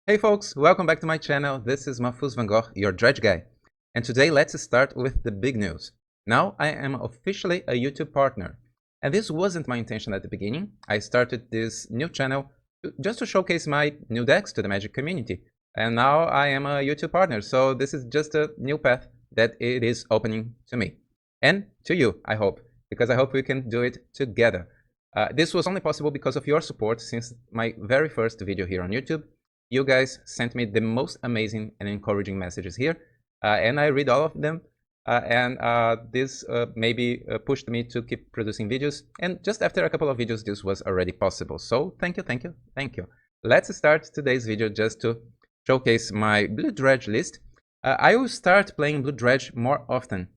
Hey folks, welcome back to my channel. This is MahfuzVanGogh, your dredge guy. And today let's start with the big news. Now I am officially a YouTube partner. And this wasn't my intention at the beginning. I started this new channel just to showcase my new decks to the Magic community. And now I am a YouTube partner, so this is just a new path that it is opening to me. And to you, I hope, because I hope we can do it together. This was only possible because of your support since my very first video here on YouTube. You guys sent me the most amazing and encouraging messages here, and I read all of them, this maybe pushed me to keep producing videos, and just after a couple of videos this was already possible. So thank you, thank you, thank you. Let's start today's video just to showcase my Blue Dredge list. I will start playing Blue Dredge more often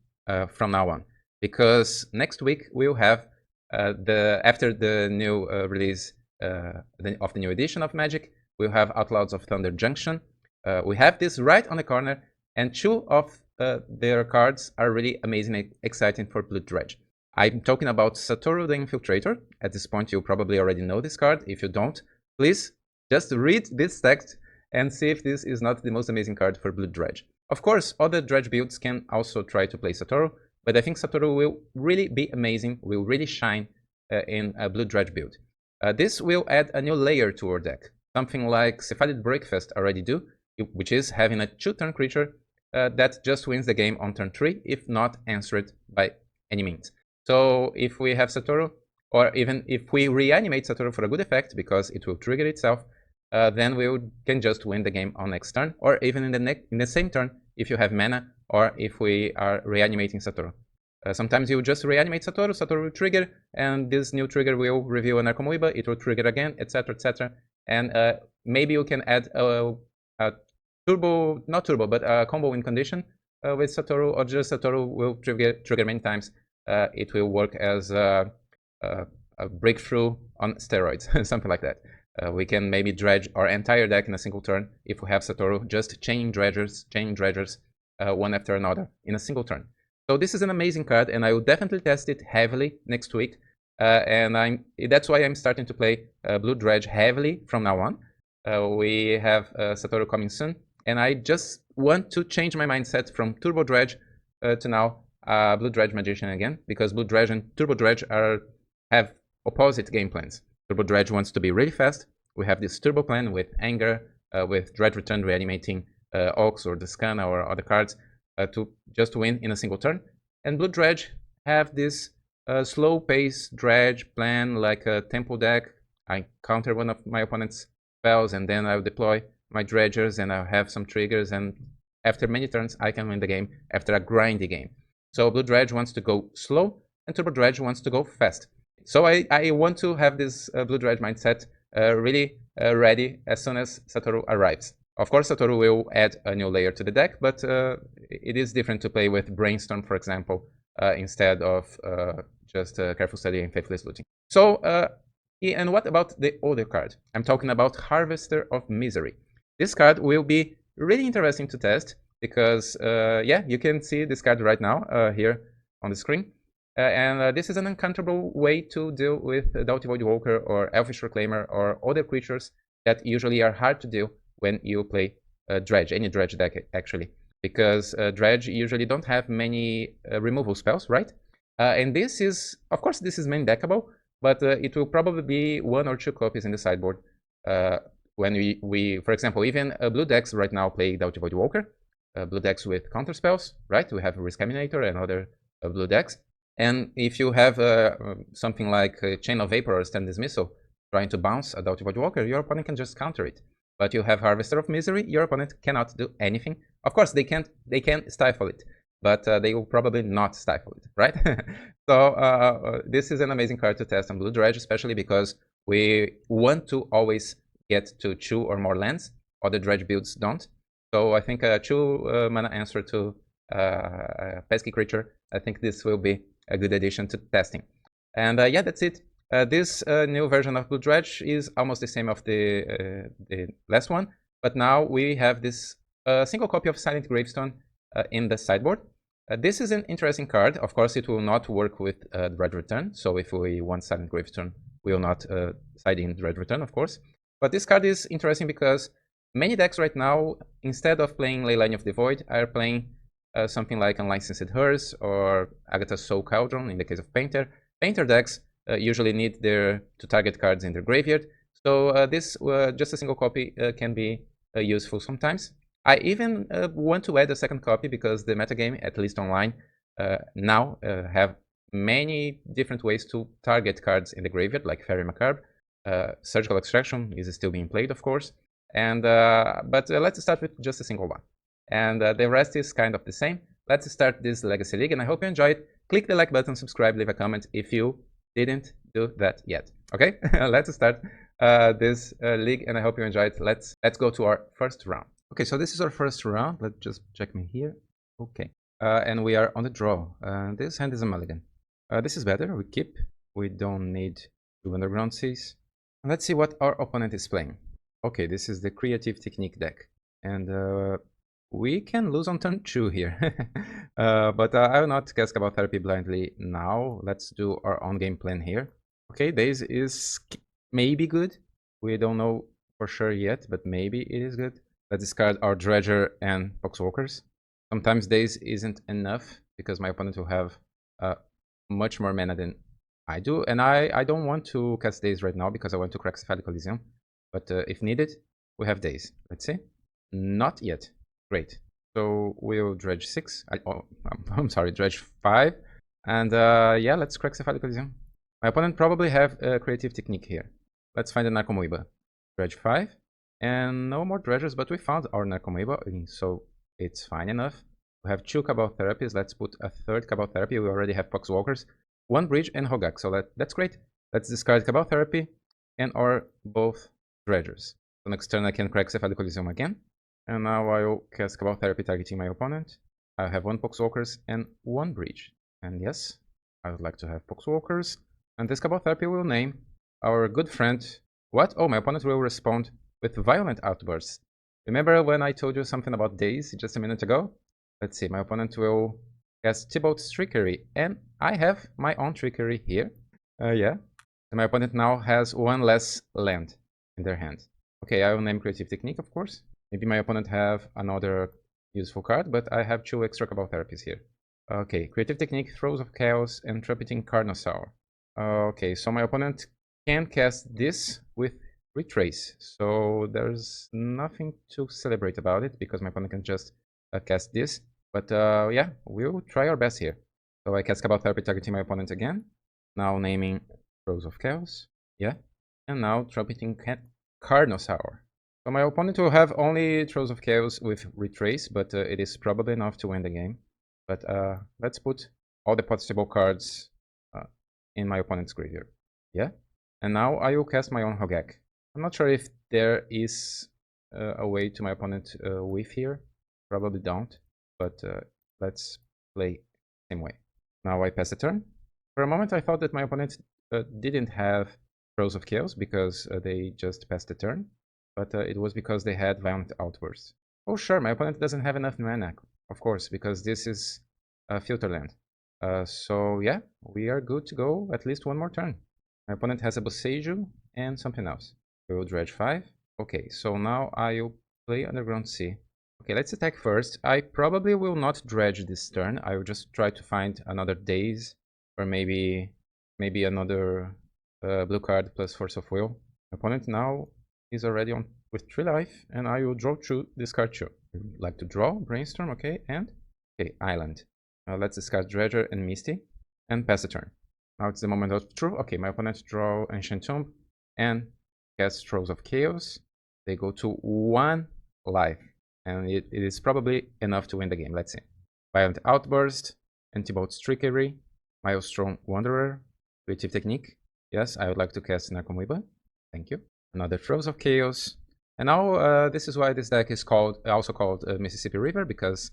from now on, because next week we'll have after the new release of the new edition of Magic, we'll have Outlaws of Thunder Junction. We have this right on the corner, and two of their cards are really amazing and exciting for Blue Dredge. I'm talking about Satoru the Infiltrator. At this point, you probably already know this card. If you don't, please just read this text and see if this is not the most amazing card for Blue Dredge. Of course, other Dredge builds can also try to play Satoru, but I think Satoru will really be amazing, will really shine in a Blue Dredge build. This will add a new layer to our deck. Something like Cephalic Breakfast already do, which is having a 2-turn creature that just wins the game on turn 3 if not answered by any means. So if we have Satoru, or even if we reanimate Satoru for a good effect because it will trigger itself, then we can just win the game on next turn, or even in the same turn if you have mana, or if we are reanimating Satoru. Sometimes you just reanimate Satoru, Satoru will trigger, and this new trigger will reveal an Arcomoeba, it will trigger again, etc, etc. And maybe you can add a combo win condition with Satoru, or just Satoru will trigger many times. It will work as a breakthrough on steroids, something like that. We can maybe dredge our entire deck in a single turn if we have Satoru, just chaining dredgers, one after another in a single turn. So this is an amazing card, and I will definitely test it heavily next week. That's why I'm starting to play Blue Dredge heavily from now on. We have Satoru coming soon, and I just want to change my mindset from Turbo Dredge to now Blue Dredge Magician again, because Blue Dredge and Turbo Dredge have opposite game plans. Turbo Dredge wants to be really fast. We have this Turbo plan with Anger, with Dredge Return reanimating Ox or the Scanna or other cards to just win in a single turn. And Blue Dredge have this slow pace dredge plan like a tempo deck. I counter one of my opponent's spells, and then I'll deploy my dredgers, and I'll have some triggers, and after many turns I can win the game after a grindy game. So Blue Dredge wants to go slow, and Turbo Dredge wants to go fast. So I want to have this Blue Dredge mindset really ready as soon as Satoru arrives. Of course, Satoru will add a new layer to the deck, but it is different to play with Brainstorm, for example, instead of just Careful Study and Faithless Looting. So, and what about the other card? I'm talking about Harvester of Misery. This card will be really interesting to test because, yeah, you can see this card right now here on the screen. This is an uncountable way to deal with Doughty Voidwalker or Elfish Reclaimer or other creatures that usually are hard to deal when you play Dredge, any Dredge deck actually, because Dredge usually don't have many removal spells, right? And this is, of course, this is main deckable, but it will probably be 1 or 2 copies in the sideboard. When we, for example, even blue decks right now play Doughty Voidwalker, blue decks with counter spells, right? We have Riskaminator and other blue decks. And if you have something like Chain of Vapor or Stand Dismissal trying to bounce a Doughty Voidwalker, your opponent can just counter it. But you have Harvester of Misery, your opponent cannot do anything. Of course, they can stifle it, but they will probably not stifle it, right? So this is an amazing card to test on Blue Dredge, especially because we want to always get to 2 or more lands. Other Dredge builds don't. So I think a 2 mana answer to a pesky creature, I think this will be a good addition to testing. And yeah, that's it. This new version of Blue Dredge is almost the same of the last one, but now we have this single copy of Silent Gravestone in the sideboard. This is an interesting card. Of course, it will not work with Dredge Return, so if we want Silent Gravestone, we will not side in Dredge Return, of course. But this card is interesting because Many decks right now, instead of playing Leyline of the Void, are playing something like Unlicensed Hearse or Agatha's Soul Cauldron in the case of Painter. Painter decks usually need to target cards in their graveyard, so this just a single copy can be useful sometimes. I even want to add a second copy because the metagame, at least online, now have many different ways to target cards in the graveyard, like Fairy Macabre. Surgical Extraction is still being played, of course, and but let's start with just a single one, and the rest is kind of the same. Let's start this Legacy League, and I hope you enjoyed. Click the like button, subscribe, leave a comment if you didn't do that yet. Okay, let's start this league, and I hope you enjoyed. Let's go to our first round. Okay, so this is our first round. Let's just check me here. Okay, and we are on the draw. This hand is a mulligan. This is better. We keep. We don't need 2 underground seas. Let's see what our opponent is playing. Okay, this is the Creative Technique deck, and we can lose on turn 2 here. But I will not cast Cabal Therapy blindly now. Let's do our own game plan here. Okay, Daze is maybe good. We don't know for sure yet, but maybe it is good. Let's discard our Dredger and Poxwalkers. Sometimes Daze isn't enough because my opponent will have much more mana than I do, and I don't want to cast Daze right now because I want to crack Cephalic Elysium. But if needed, we have Daze. Let's see. Not yet. Great. So we'll Dredge 6. I'm sorry, Dredge 5. And yeah, let's crack Cephalic Elysium. My opponent probably have a Creative Technique here. Let's find a Narcomoeba. Dredge 5. And no more Dredgers, but we found our Narcomoeba, so it's fine enough. We have 2 Cabal Therapies. Let's put a 3rd Cabal Therapy. We already have Poxwalkers, 1 Bridge, and Hogak. So that's great. Let's discard Cabal Therapy and or both Dredgers. So next turn I can crack Cephalic Elysium again. And now I'll cast Cabal Therapy targeting my opponent. I have 1 Poxwalkers and 1 Bridge. And yes, I would like to have Poxwalkers. And this Cabal Therapy will name our good friend... What? Oh, my opponent will respond with Violent Outburst. Remember when I told you something about Daze just a minute ago? Let's see, my opponent will cast Thibault's Trickery. And I have my own Trickery here. Yeah. And my opponent now has 1 less land in their hand. Okay, I will name Creative Technique, of course. Maybe my opponent have another useful card, but I have 2 extra Cabal Therapies here. Okay, Creative Technique, Throes of Chaos, and Trumpeting Carnosaur. Okay, so my opponent can cast this with Retrace, so there's nothing to celebrate about it because my opponent can just cast this. But yeah, we'll try our best here. So I cast Cabal Therapy targeting my opponent again. Now naming Throes of Chaos. Yeah, and now Trumpeting Carnosaur. So my opponent will have only Throes of Chaos with Retrace, but it is probably enough to win the game. But let's put all the possible cards in my opponent's graveyard. Yeah, and now I will cast my own Hogak. I'm not sure if there is a way to my opponent with here. Probably don't, but let's play the same way. Now I pass the turn. For a moment I thought that my opponent didn't have Throes of Chaos because they just passed the turn. But it was because they had Violent Outburst. Oh sure, my opponent doesn't have enough mana, of course, because this is a filter land. So yeah, we are good to go at least 1 more turn. My opponent has a Beseech and something else. We will Dredge 5. Okay, so now I'll play Underground Sea. Okay, let's attack first. I probably will not Dredge this turn. I will just try to find another Daze, or maybe another blue card plus Force of Will. My opponent now is already on with 3 life, and I will draw 2, discard 2. I would like to draw, Brainstorm, okay, and okay, Island. Let's discard Dredger and Misty, and pass the turn. Now it's the moment of truth. Okay, my opponent draw Ancient Tomb, and cast Throes of Chaos. They go to 1 life, and it is probably enough to win the game. Let's see. Violent Outburst, Antibolt's Trickery, Maelstrom Wanderer, Creative Technique. Yes, I would like to cast Narcomoeba. Thank you. Another Throes of Chaos. And now this is why this deck is also called Mississippi River, because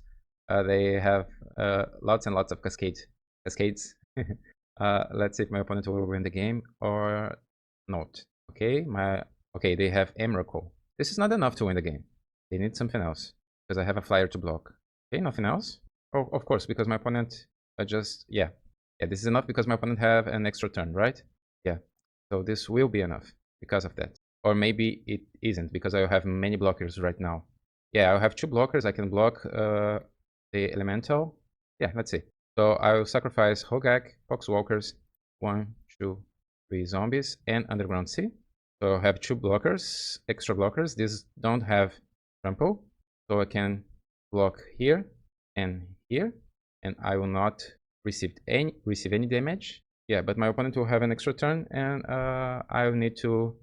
they have lots and lots of cascades. Let's see if my opponent will win the game or not. Okay, they have Emrakul. This is not enough to win the game. They need something else because I have a flyer to block. Okay, nothing else. Oh, of course, because my opponent yeah, this is enough because my opponent have an extra turn, right? Yeah, so this will be enough because of that. or maybe it isn't because I have many blockers right now. Yeah, I have 2 blockers. I can block the elemental. Yeah, let's see. So I will sacrifice Hogak, Poxwalkers, 1, 2, 3 zombies, and Underground Sea. So I have 2 blockers, extra blockers. These don't have trample, so I can block here and here, and I will not receive any damage. Yeah, but my opponent will have an extra turn, and I will need to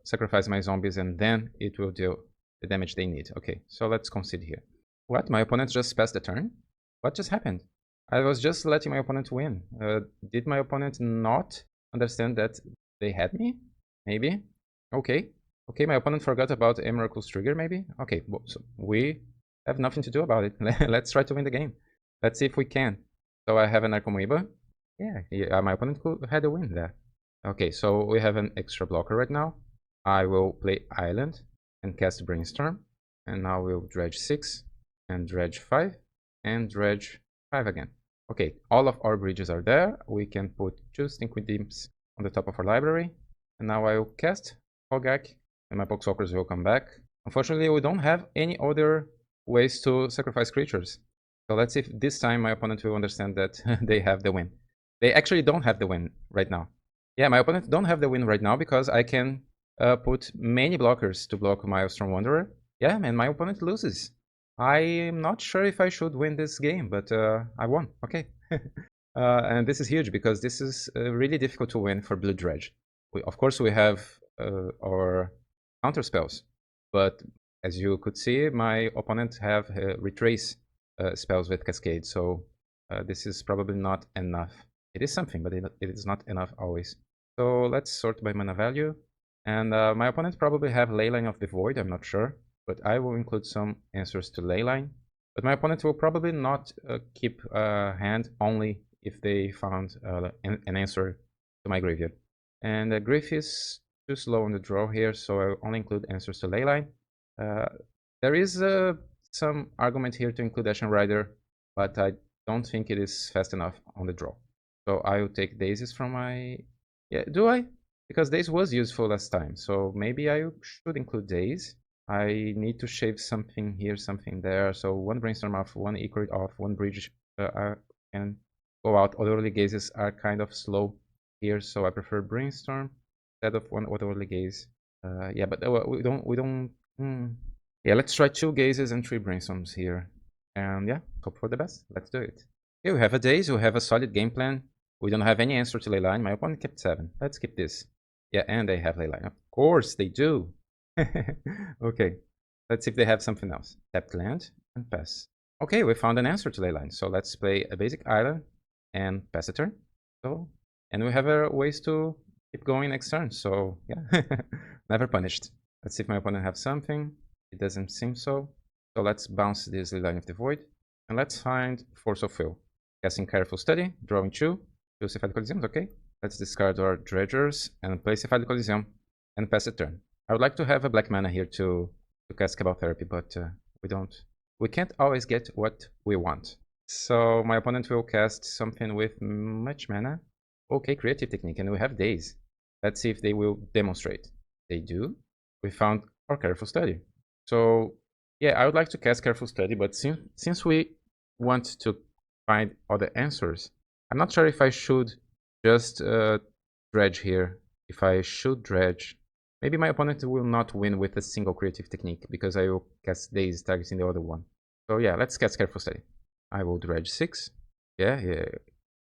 sacrifice my zombies, and then it will deal the damage they need. Okay, so let's concede here. What? My opponent just passed the turn? What just happened? I was just letting my opponent win. Did my opponent not understand that they had me? Maybe. Okay. Okay, my opponent forgot about Emerald's trigger, maybe? Okay, well, so we have nothing to do about it. Let's try to win the game. Let's see if we can. So I have an Arcomoeba. Yeah, my opponent had a win there. Okay, so we have an extra blocker right now. I will play Island and cast Brainstorm. And now we'll Dredge 6 and Dredge 5 and Dredge 5 again. Okay, all of our bridges are there. We can put 2 Stinkweed Imps on the top of our library. And now I will cast Hogak and my Poxwalkers will come back. Unfortunately, we don't have any other ways to sacrifice creatures. So let's see if this time my opponent will understand that they have the win. They actually don't have the win right now. Yeah, my opponent don't have the win right now because I can put many blockers to block Maelstrom Wanderer. Yeah, and my opponent loses. I am not sure if I should win this game, but I won. Okay. And this is huge because this is really difficult to win for Blue Dredge. Of course, we have our counter spells, but as you could see, my opponent have retrace spells with Cascade, so this is probably not enough. It is something, but it is not enough always. So let's sort by mana value. And my opponent probably have Leyline of the Void, I'm not sure. But I will include some answers to Leyline. But my opponent will probably not keep hand only if they found an answer to my graveyard. And Griff is too slow on the draw here, so I will only include answers to Leyline. There is some argument here to include Ashen Rider, but I don't think it is fast enough on the draw. So I will take Dazes from my... Yeah, do I? Because Daze was useful last time, so maybe I should include Daze. I need to shave something here, something there. So 1 Brainstorm off, 1 Equate off, 1 Bridge can go out. Otherworldly Gazes are kind of slow here, so I prefer Brainstorm instead of 1 Otherworldly Gaze. Yeah, but we don't. Yeah, let's try 2 Gazes and 3 Brainstorms here, and yeah, hope for the best. Let's do it. Okay, we have a Daze. We have a solid game plan. We don't have any answer to Leyline. My opponent kept 7. Let's keep this. Yeah, and they have Leyline. Of course they do. Okay, let's see if they have something else. Tapped land and pass. Okay, we found an answer to Leyline. So let's play a basic island and pass a turn. So, and we have ways to keep going next turn. So yeah, never punished. Let's see if my opponent have something. It doesn't seem so. So let's bounce this Leyline of the Void. And let's find Force of Will. Casting Careful Study, drawing 2 Cephalic Coliseums, okay. Let's discard our Dredgers and play Cephalic Coliseum and pass a turn. I would like to have a black mana here to cast Cabal Therapy, but we can't always get what we want. So my opponent will cast something with much mana. Okay, Creative Technique, and we have Daze. Let's see if they will demonstrate. They do. We found our Careful Study. So yeah, I would like to cast Careful Study, but since we want to find other answers, I'm not sure if I should just dredge here. If I should dredge, maybe my opponent will not win with a single Creative Technique because I will cast Daze targeting the other one. So yeah, let's cast Careful Study. I will dredge 6. Yeah,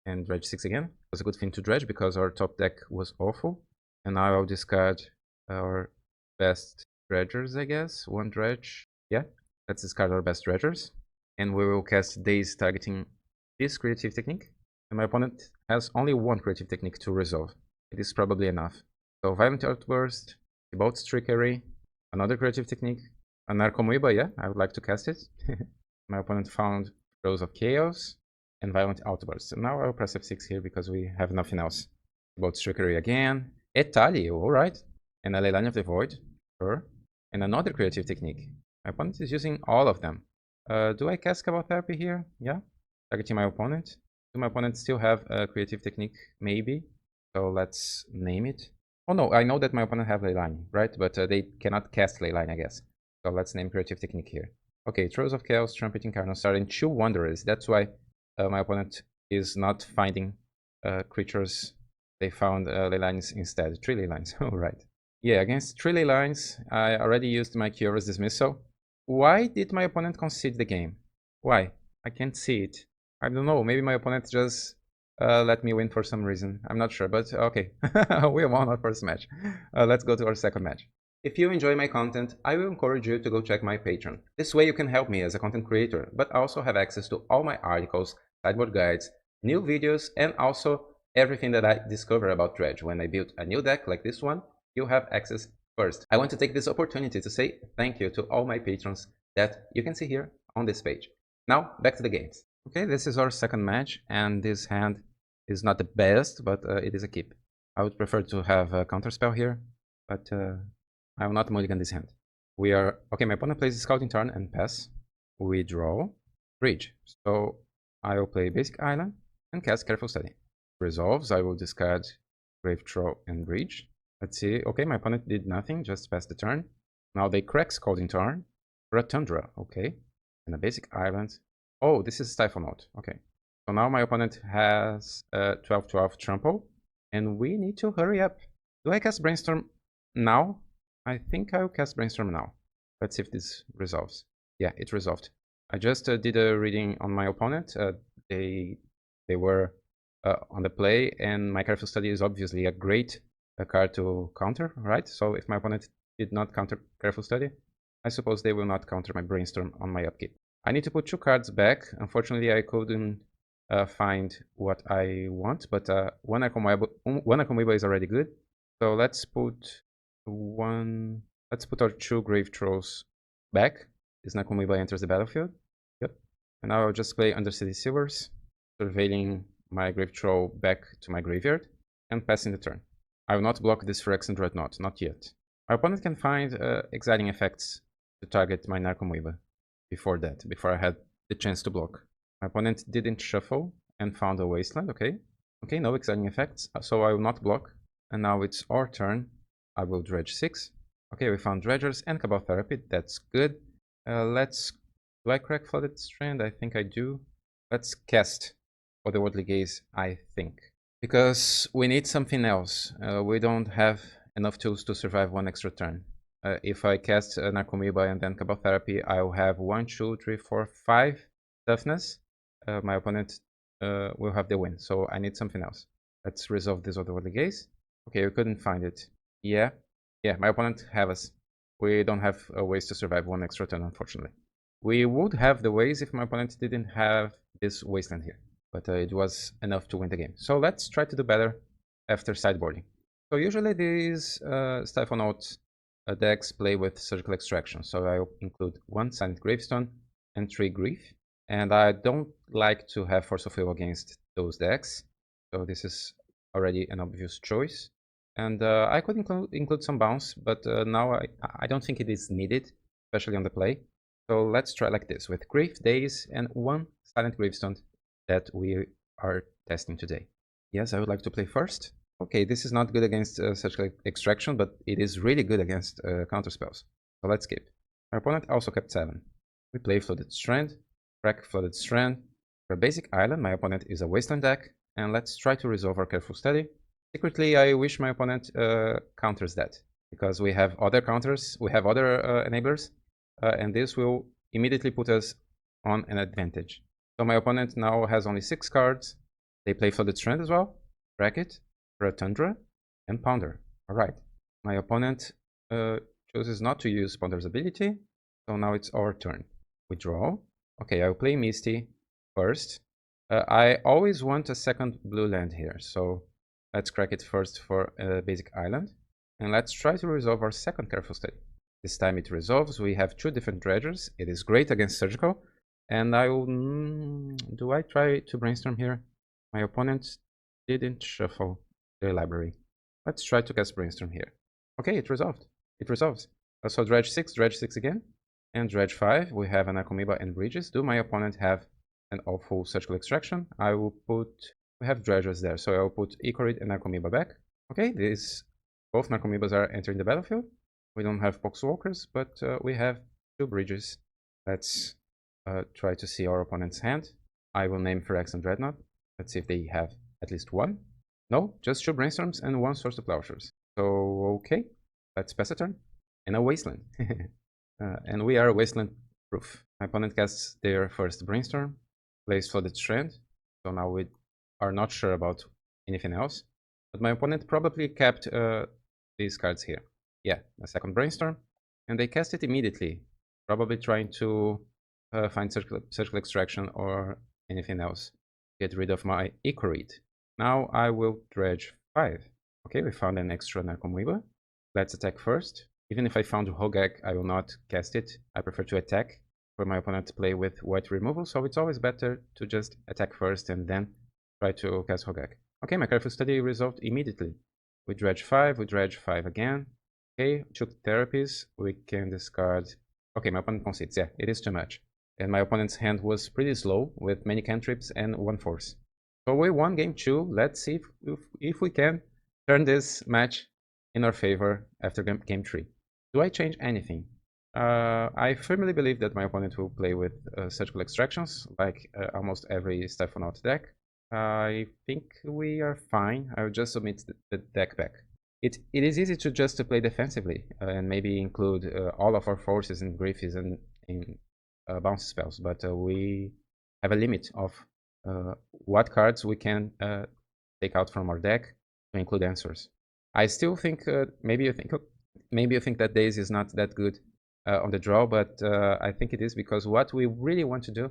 and dredge 6 again. It was a good thing to dredge because our top deck was awful. And now I'll discard our best dredgers, I guess. 1 dredge. Yeah, let's discard our best dredgers. And we will cast Daze targeting this Creative Technique. And my opponent has only 1 Creative Technique to resolve. It is probably enough. So Violent Outburst, Thibaut's Trickery, another Creative Technique, an Arcomoeba, yeah, I would like to cast it. My opponent found Throes of Chaos and Violent Outburst. And now I'll press F6 here because we have nothing else. Thibaut's Trickery again. Etali, alright. And a Leyline of the Void, sure. And another Creative Technique. My opponent is using all of them. Do I cast Cabal Therapy here? Yeah. Targeting my opponent. Do my opponent still have a Creative Technique? Maybe. So let's name it. Oh no, I know that my opponent have Leyline, right? But they cannot cast Leyline, I guess. So let's name Creative Technique here. Okay, Throes of Chaos, Trumpeting Carnal starting 2 Wanderers. That's why my opponent is not finding creatures. They found Leylines instead. 3 Leylines, alright. Yeah, against 3 Leylines, I already used my Curious Dismissal. Why did my opponent concede the game? Why? I can't see it. I don't know, maybe my opponent just let me win for some reason. I'm not sure, but okay. We won our first match. Let's go to our second match. If you enjoy my content, I will encourage you to go check my Patreon. This way you can help me as a content creator, but also have access to all my articles, sideboard guides, new videos, and also everything that I discover about Dredge. When I build a new deck like this one, you'll have access first. I want to take this opportunity to say thank you to all my patrons that you can see here on this page. Now, back to the games. Okay, this is our second match, and this hand is not the best, but it is a keep. I would prefer to have a counterspell here, but I will not mulligan this hand. We are... Okay, my opponent plays Scouting Turn and pass. We draw, bridge. So I will play Basic Island and cast Careful Study. Resolves, I will discard Grave Troll and bridge. Let's see. Okay, my opponent did nothing, just passed the turn. Now they crack Scouting Turn for a Tundra, okay. And a Basic Island. Oh, this is Stiflenought, okay. So now my opponent has 12-12 trample, and we need to hurry up. Do I cast Brainstorm now? I think I'll cast Brainstorm now. Let's see if this resolves. Yeah, it resolved. I just did a reading on my opponent. They were on the play, and my Careful Study is obviously a great card to counter, right? So if my opponent did not counter Careful Study, I suppose they will not counter my Brainstorm on my upkeep. I need to put 2 cards back. Unfortunately, I couldn't find what I want, but one Amoeba is already good. So let's put our 2 Grave Trolls back. This Amoeba enters the battlefield. Yep. And now I'll just play Undercity Silvers, surveilling my Grave Troll back to my graveyard and passing the turn. I will not block this Phyrexian Dreadnought, not yet. My opponent can find exciting effects to target my Narcomoeba before I had the chance to block. My opponent didn't shuffle and found a Wasteland, okay. Okay, no exciting effects, so I will not block. And now it's our turn. I will dredge 6. Okay, we found Dredgers and Cabal Therapy, that's good. Do I crack Flooded Strand? I think I do. Let's cast Otherworldly Gaze, I think. Because we need something else. We don't have enough tools to survive 1 extra turn. If I cast Narcomoeba and then Cabal Therapy, I'll have 1, 2, 3, 4, 5 toughness. My opponent will have the win, so I need something else. Let's resolve this Otherworldly Gaze. Okay, we couldn't find it. Yeah, my opponent have us. We don't have ways to survive 1 extra turn, unfortunately. We would have the ways if my opponent didn't have this Wasteland here, but it was enough to win the game. So let's try to do better after sideboarding. So usually these Stiflenought decks play with Surgical Extraction, so I'll include 1 Silent Gravestone and 3 Grief. And I don't like to have Force of Will against those decks, so this is already an obvious choice. And I could include some bounce, but now I don't think it is needed, especially on the play. So let's try like this, with Grief, Daze, and 1 Silent Gravestone that we are testing today. Yes, I would like to play first. Okay, this is not good against Surgical Extraction, but it is really good against counterspells. So let's skip. Our opponent also kept 7. We play Flooded Strand, crack Flooded Strand. For Basic Island, my opponent is a Wasteland deck, and let's try to resolve our Careful Study. Secretly, I wish my opponent counters that, because we have other counters, we have other enablers, and this will immediately put us on an advantage. So my opponent now has only 6 cards. They play Flooded Strand as well, crack it, for a Tundra, and Pounder. Alright, my opponent chooses not to use Pounder's ability, so now it's our turn. We draw. Okay, I'll play Misty first. I always want a second blue land here, so let's crack it first for a Basic Island. And let's try to resolve our second Careful Study. This time it resolves. We have 2 different Dredgers. It is great against Surgical. And I will... do I try to Brainstorm here? My opponent didn't shuffle their library. Let's try to cast Brainstorm here. Okay, it resolved. It resolves. So Dredge 6 again. And Dredge 5, we have an Narcomoeba and Bridges. Do my opponent have an awful Surgical Extraction? I will put... we have Dredgers there, so I'll put Ichorid and Narcomoeba back. Okay, this Both Narcomoebas are entering the battlefield. We don't have Poxwalkers, but we have 2 bridges. Let's try to see our opponent's hand. I will name Phyrex and Dreadnought. Let's see if they have at least 1. No, just 2 Brainstorms and 1 Source of Plowshares. So, okay, let's pass a turn. And a Wasteland. And we are Wasteland proof. My opponent casts their first Brainstorm, plays Flooded Strand. So now we are not sure about anything else. But my opponent probably kept these cards here. Yeah, a second Brainstorm. And they cast it immediately, probably trying to find Surgical Extraction or anything else. Get rid of my Ichorid. Now I will dredge 5. Okay, we found an extra Narcomoeba. Let's attack first. Even if I found Hogak, I will not cast it. I prefer to attack for my opponent to play with white removal, so it's always better to just attack first and then try to cast Hogak. Okay, my Careful Study resolved immediately. We dredge 5, we dredge 5 again. Okay, 2 therapies, we can discard... Okay, my opponent concedes, yeah, it is too much. And my opponent's hand was pretty slow, with many cantrips and 1 force. So we won game 2, let's see if we can turn this match in our favor after game 3. Do I change anything? I firmly believe that my opponent will play with Surgical Extractions, like almost every Stiflenought deck. I think we are fine. I will just submit the deck back. It is easy to just play defensively and maybe include all of our forces and Griffies and in bounce spells, but we have a limit of what cards we can take out from our deck to include answers. I still think maybe you think that Daze is not that good on the draw, but I think it is because what we really want to do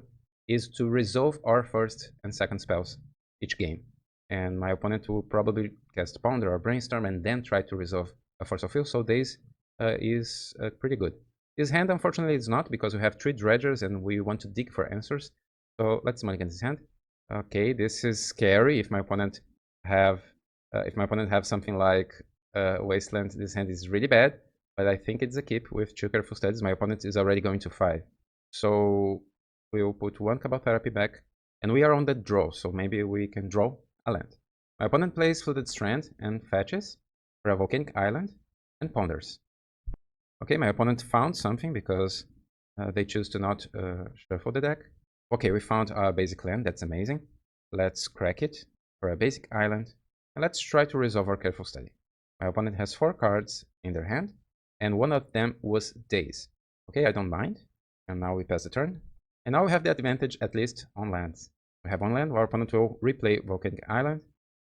is to resolve our first and second spells each game. And my opponent will probably cast Ponder or Brainstorm and then try to resolve a Force of Will, so Daze is pretty good. This hand, unfortunately, is not, because we have 3 Dredgers and we want to dig for answers. So let's mulligan this hand. Okay, this is scary. If my opponent have something like Wasteland, this hand is really bad. But I think it's a keep with 2 Careful Studies. My opponent is already going to 5. So we'll put 1 Cabal Therapy back. And we are on the draw, so maybe we can draw a land. My opponent plays Flooded Strand and fetches for a Volcanic Island and ponders. Okay, my opponent found something because they choose to not shuffle the deck. Okay, we found a basic land, that's amazing. Let's crack it for a basic island. And let's try to resolve our Careful Study. My opponent has 4 cards in their hand, and one of them was Daze. Okay, I don't mind. And now we pass the turn. And now we have the advantage, at least, on lands. We have one land, our opponent will replay Volcanic Island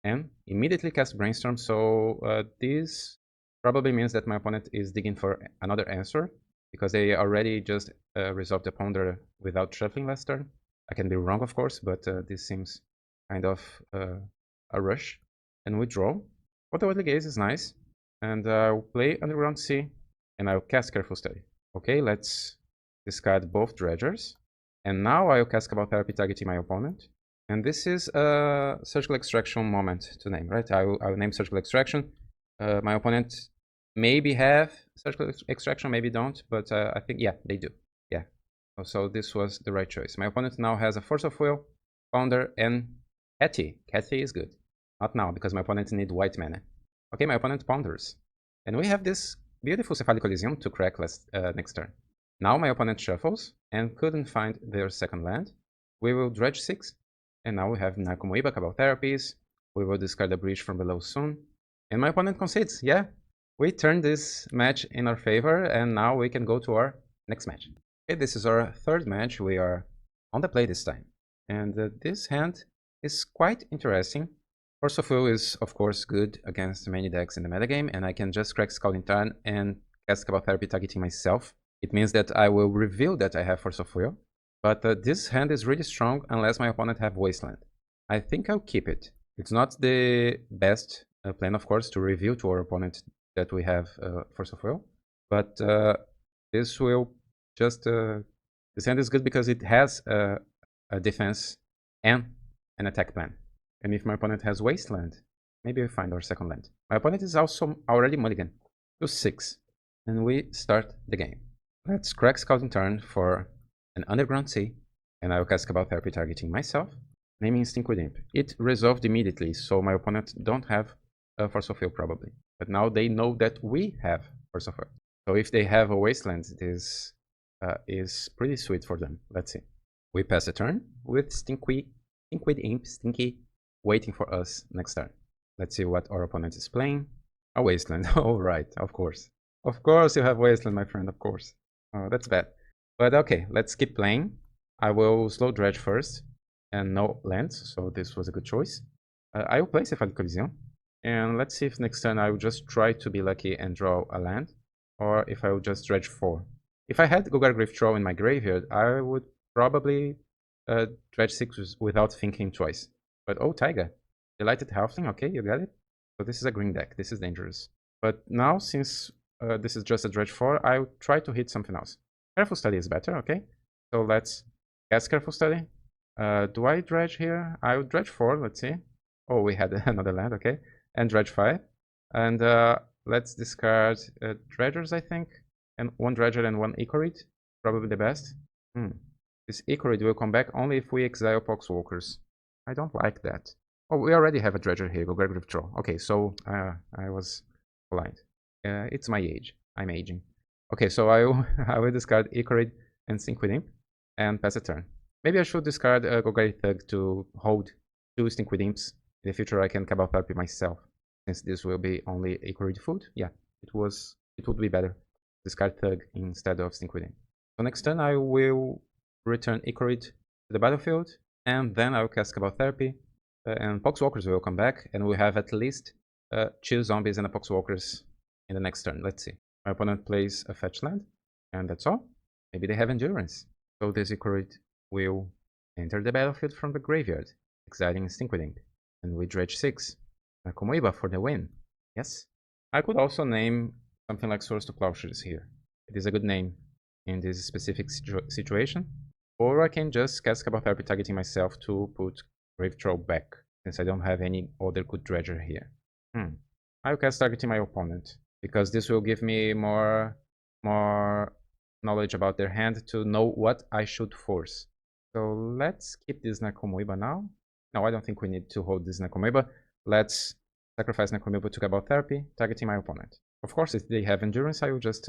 and immediately cast Brainstorm, so this probably means that my opponent is digging for another answer, because they already just resolved the Ponder without shuffling last turn. I can be wrong, of course, but this seems kind of a rush. And we draw. Otherwise, Gaze is nice. And I'll play Underground Sea, and I'll cast Careful Study. Okay, let's discard both Dredgers. And now I'll cast Cabal Therapy targeting my opponent. And this is a Surgical Extraction moment to name, right? I will name Surgical Extraction. My opponent maybe have Surgical Extraction, maybe don't, but I think, yeah, they do. Yeah. So this was the right choice. My opponent now has a Force of Will, Ponder, and Cathy. Cathy is good. Not now, because my opponent needs white mana. Okay, my opponent ponders. And we have this beautiful Cephalic Elysium to crack next turn. Now my opponent shuffles and couldn't find their second land. We will dredge 6. And now we have Narcomoeba, Cabal Therapies. We will discard a Breach from below soon. And my opponent concedes. Yeah, we turned this match in our favor, and now we can go to our next match. Okay, this is our third match. We are on the play this time. And this hand is quite interesting. Force of Will is, of course, good against many decks in the metagame, and I can just crack Scalding Tarn and cast Cabal Therapy targeting myself. It means that I will reveal that I have Force of Will, but this hand is really strong unless my opponent have Wasteland. I think I'll keep it. It's not the best plan, of course, to reveal to our opponent that we have Force of Will, but this will just... this hand is good because it has a defense and an attack plan. And if my opponent has Wasteland, maybe we find our second land. My opponent is also already mulligan to 6, and we start the game. Let's crack Scalding Tarn for an Underground Sea, and I will cast Cabal Therapy targeting myself, naming Stinkwood Imp. It resolved immediately, so my opponent don't have Force of Will probably. But now they know that we have Force of Will. So if they have a Wasteland, this is pretty sweet for them. Let's see. We pass a turn with Stinkweed Imp, Stinky, waiting for us next turn. Let's see what our opponent is playing. A Wasteland. Oh, right, of course. Of course you have Wasteland, my friend, of course. Oh, that's bad. But okay, let's keep playing. I will slow Dredge first, and no lands, so this was a good choice. I will play Cephalic Coliseum, and let's see if next turn I will just try to be lucky and draw a land, or if I will just Dredge 4. If I had Golgari Grave Troll in my graveyard, I would probably Dredge 6 without thinking twice. But oh, Taiga. Delighted Halfling, okay, you got it. So this is a green deck, this is dangerous. But now, since this is just a Dredge 4, I'll try to hit something else. Careful Study is better, okay? So let's cast Careful Study. Do I Dredge here? I would Dredge 4, let's see. Oh, we had another land, okay. And Dredge 5. And let's discard Dredgers, I think. And one Dredger and one Ichorid. Probably the best. This Ichorid will come back only if we exile Poxwalkers. I don't like that. Oh, we already have a Dredger here, Golgari Grave Troll. Okay, so I was blind. It's my age. I'm aging. Okay, so I will discard Ichorid and Stinkweed Imp and pass a turn. Maybe I should discard Golgari Thug to hold 2 Stinkweed Imps. In the future I can Cabal Therapy myself. Since this will be only Ichorid food, yeah, it would be better. Discard Thug instead of Stinkweed Imp. So next turn I will return Ichorid to the battlefield, and then I will cast Cabal Therapy, and Poxwalkers will come back, and we have at least 2 zombies and a Poxwalkers in the next turn. Let's see. My opponent plays a fetch land, and that's all. Maybe they have Endurance. So this Ichorid will enter the battlefield from the graveyard, exiling Stinkweed Imp, and we Dredge 6. Nakomoiba for the win. Yes. I could also name something like Swords to Plowshares here. It is a good name in this specific situation. Or I can just cast Cabal Therapy targeting myself to put Grave Troll back, since I don't have any other good Dredger here. I will cast targeting my opponent, because this will give me more knowledge about their hand to know what I should force. So let's keep this Nakomoiba now. No, I don't think we need to hold this Nakomoiba. Let's sacrifice Nakomoiba to Cabal Therapy, targeting my opponent. Of course, if they have Endurance, I will just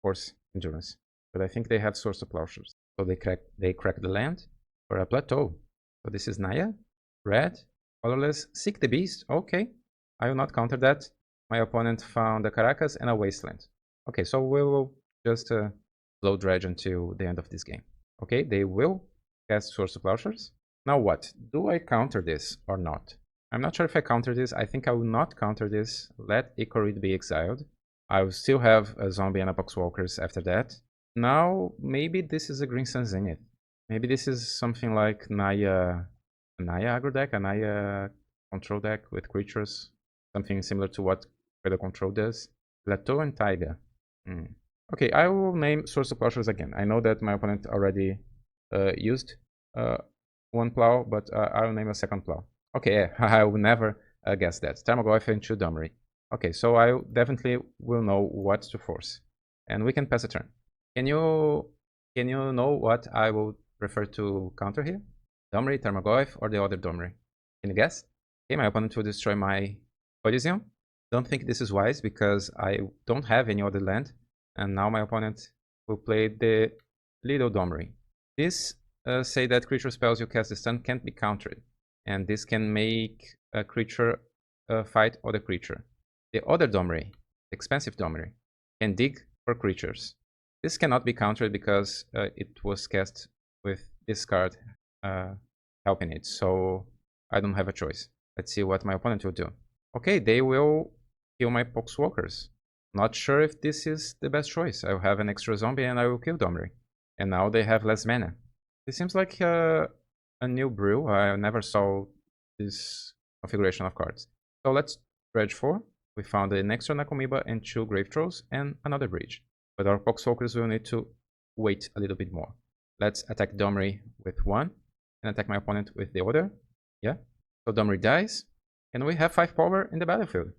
force Endurance. But I think they have Swords to Plowshares. So they crack the land for a Plateau. So this is Naya, red, colorless, Seek the Beast. Okay, I will not counter that. My opponent found a Caracas and a Wasteland. Okay, so we will just slow Dredge until the end of this game. Okay, they will cast Swords to Plowshares. Now what? Do I counter this or not? I'm not sure if I counter this. I think I will not counter this. Let Ichorid be exiled. I will still have a zombie and a Poxwalkers after that. Now, maybe this is a Green Sun Zenith. Maybe this is something like Naya aggro deck, a Naya control deck with creatures. Something similar to what Cradle Control does. Plateau and Taiga. Okay, I will name Swords to Plowshares again. I know that my opponent already used one plow, but I will name a second plow. Okay, yeah, I will never guess that. Tarmogoyf and 2 Domri. Okay, so I definitely will know what to force. And we can pass a turn. Can you know what I would prefer to counter here? Domri, Tarmogoyf, or the other Domri? Can you guess? Okay, my opponent will destroy my Coliseum. Don't think this is wise because I don't have any other land. And now my opponent will play the little Domri. This say that creature spells you cast this turn can't be countered. And this can make a creature fight other creature. The other Domri, expensive Domri, can dig for creatures. This cannot be countered because it was cast with this card helping it, so I don't have a choice. Let's see what my opponent will do. Okay, they will kill my Poxwalkers. Not sure if this is the best choice. I will have an extra zombie and I will kill Domri. And now they have less mana. This seems like a new brew. I never saw this configuration of cards. So let's Dredge 4. We found an extra Nakomoiba and 2 Grave Trolls and another bridge. But our Poxwalkers will need to wait a little bit more. Let's attack Domri with 1 and attack my opponent with the other. Yeah. So Domri dies. And we have 5 power in the battlefield.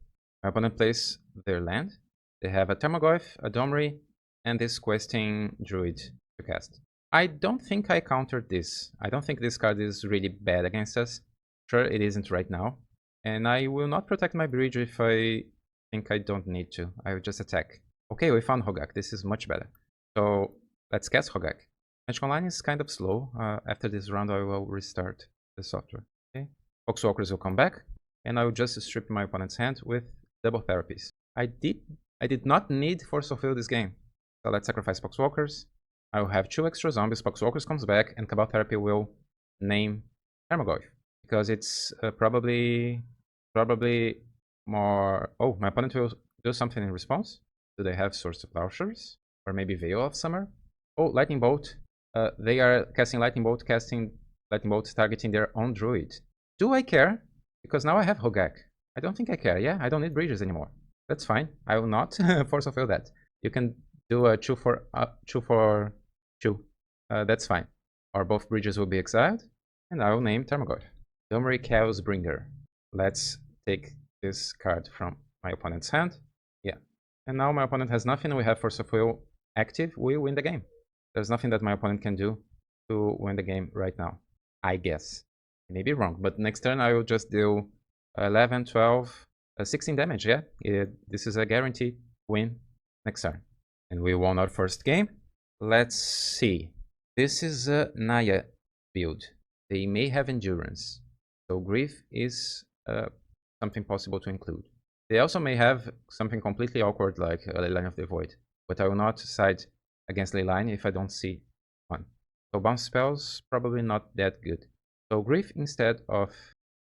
My opponent plays their land. They have a Tarmogoyf, a Domri, and this questing Druid to cast. I don't think I countered this. I don't think this card is really bad against us. Sure, it isn't right now. And I will not protect my bridge if I think I don't need to. I will just attack. Okay, we found Hogak. This is much better. So let's cast Hogak. Magic Online is kind of slow. After this round, I will restart the software. Okay, Foxwalkers will come back, and I will just strip my opponent's hand with double therapies. I did not need Force of Will this game. So let's sacrifice Foxwalkers. I will have 2 extra zombies. Foxwalkers comes back, and Cabal Therapy will name Tarmogoyf. Because it's probably more... Oh, my opponent will do something in response. Do they have Swords to Plowshares? Or maybe Veil of Summer? Oh, Lightning Bolt. They are casting Lightning Bolt, targeting their own Druid. Do I care? Because now I have Hogak. I don't think I care, yeah? I don't need bridges anymore. That's fine. I will not Force of Will that. You can do a 2 for 2. That's fine. Or both bridges will be exiled. And I will name Tarmogoyf. Domri Chaos Bringer. Let's take this card from my opponent's hand. Yeah. And now my opponent has nothing. We have Force of Will active. We win the game. There's nothing that my opponent can do to win the game right now. I guess. I may be wrong, but next turn I will just do 11, 12, 16 damage. Yeah. This is a guaranteed win next turn. And we won our first game. Let's see. This is a Naya build. They may have endurance. So Grief is something possible to include. They also may have something completely awkward like Leyline of the Void. But I will not side against Leyline if I don't see one. So bounce spells, probably not that good. So Grief instead of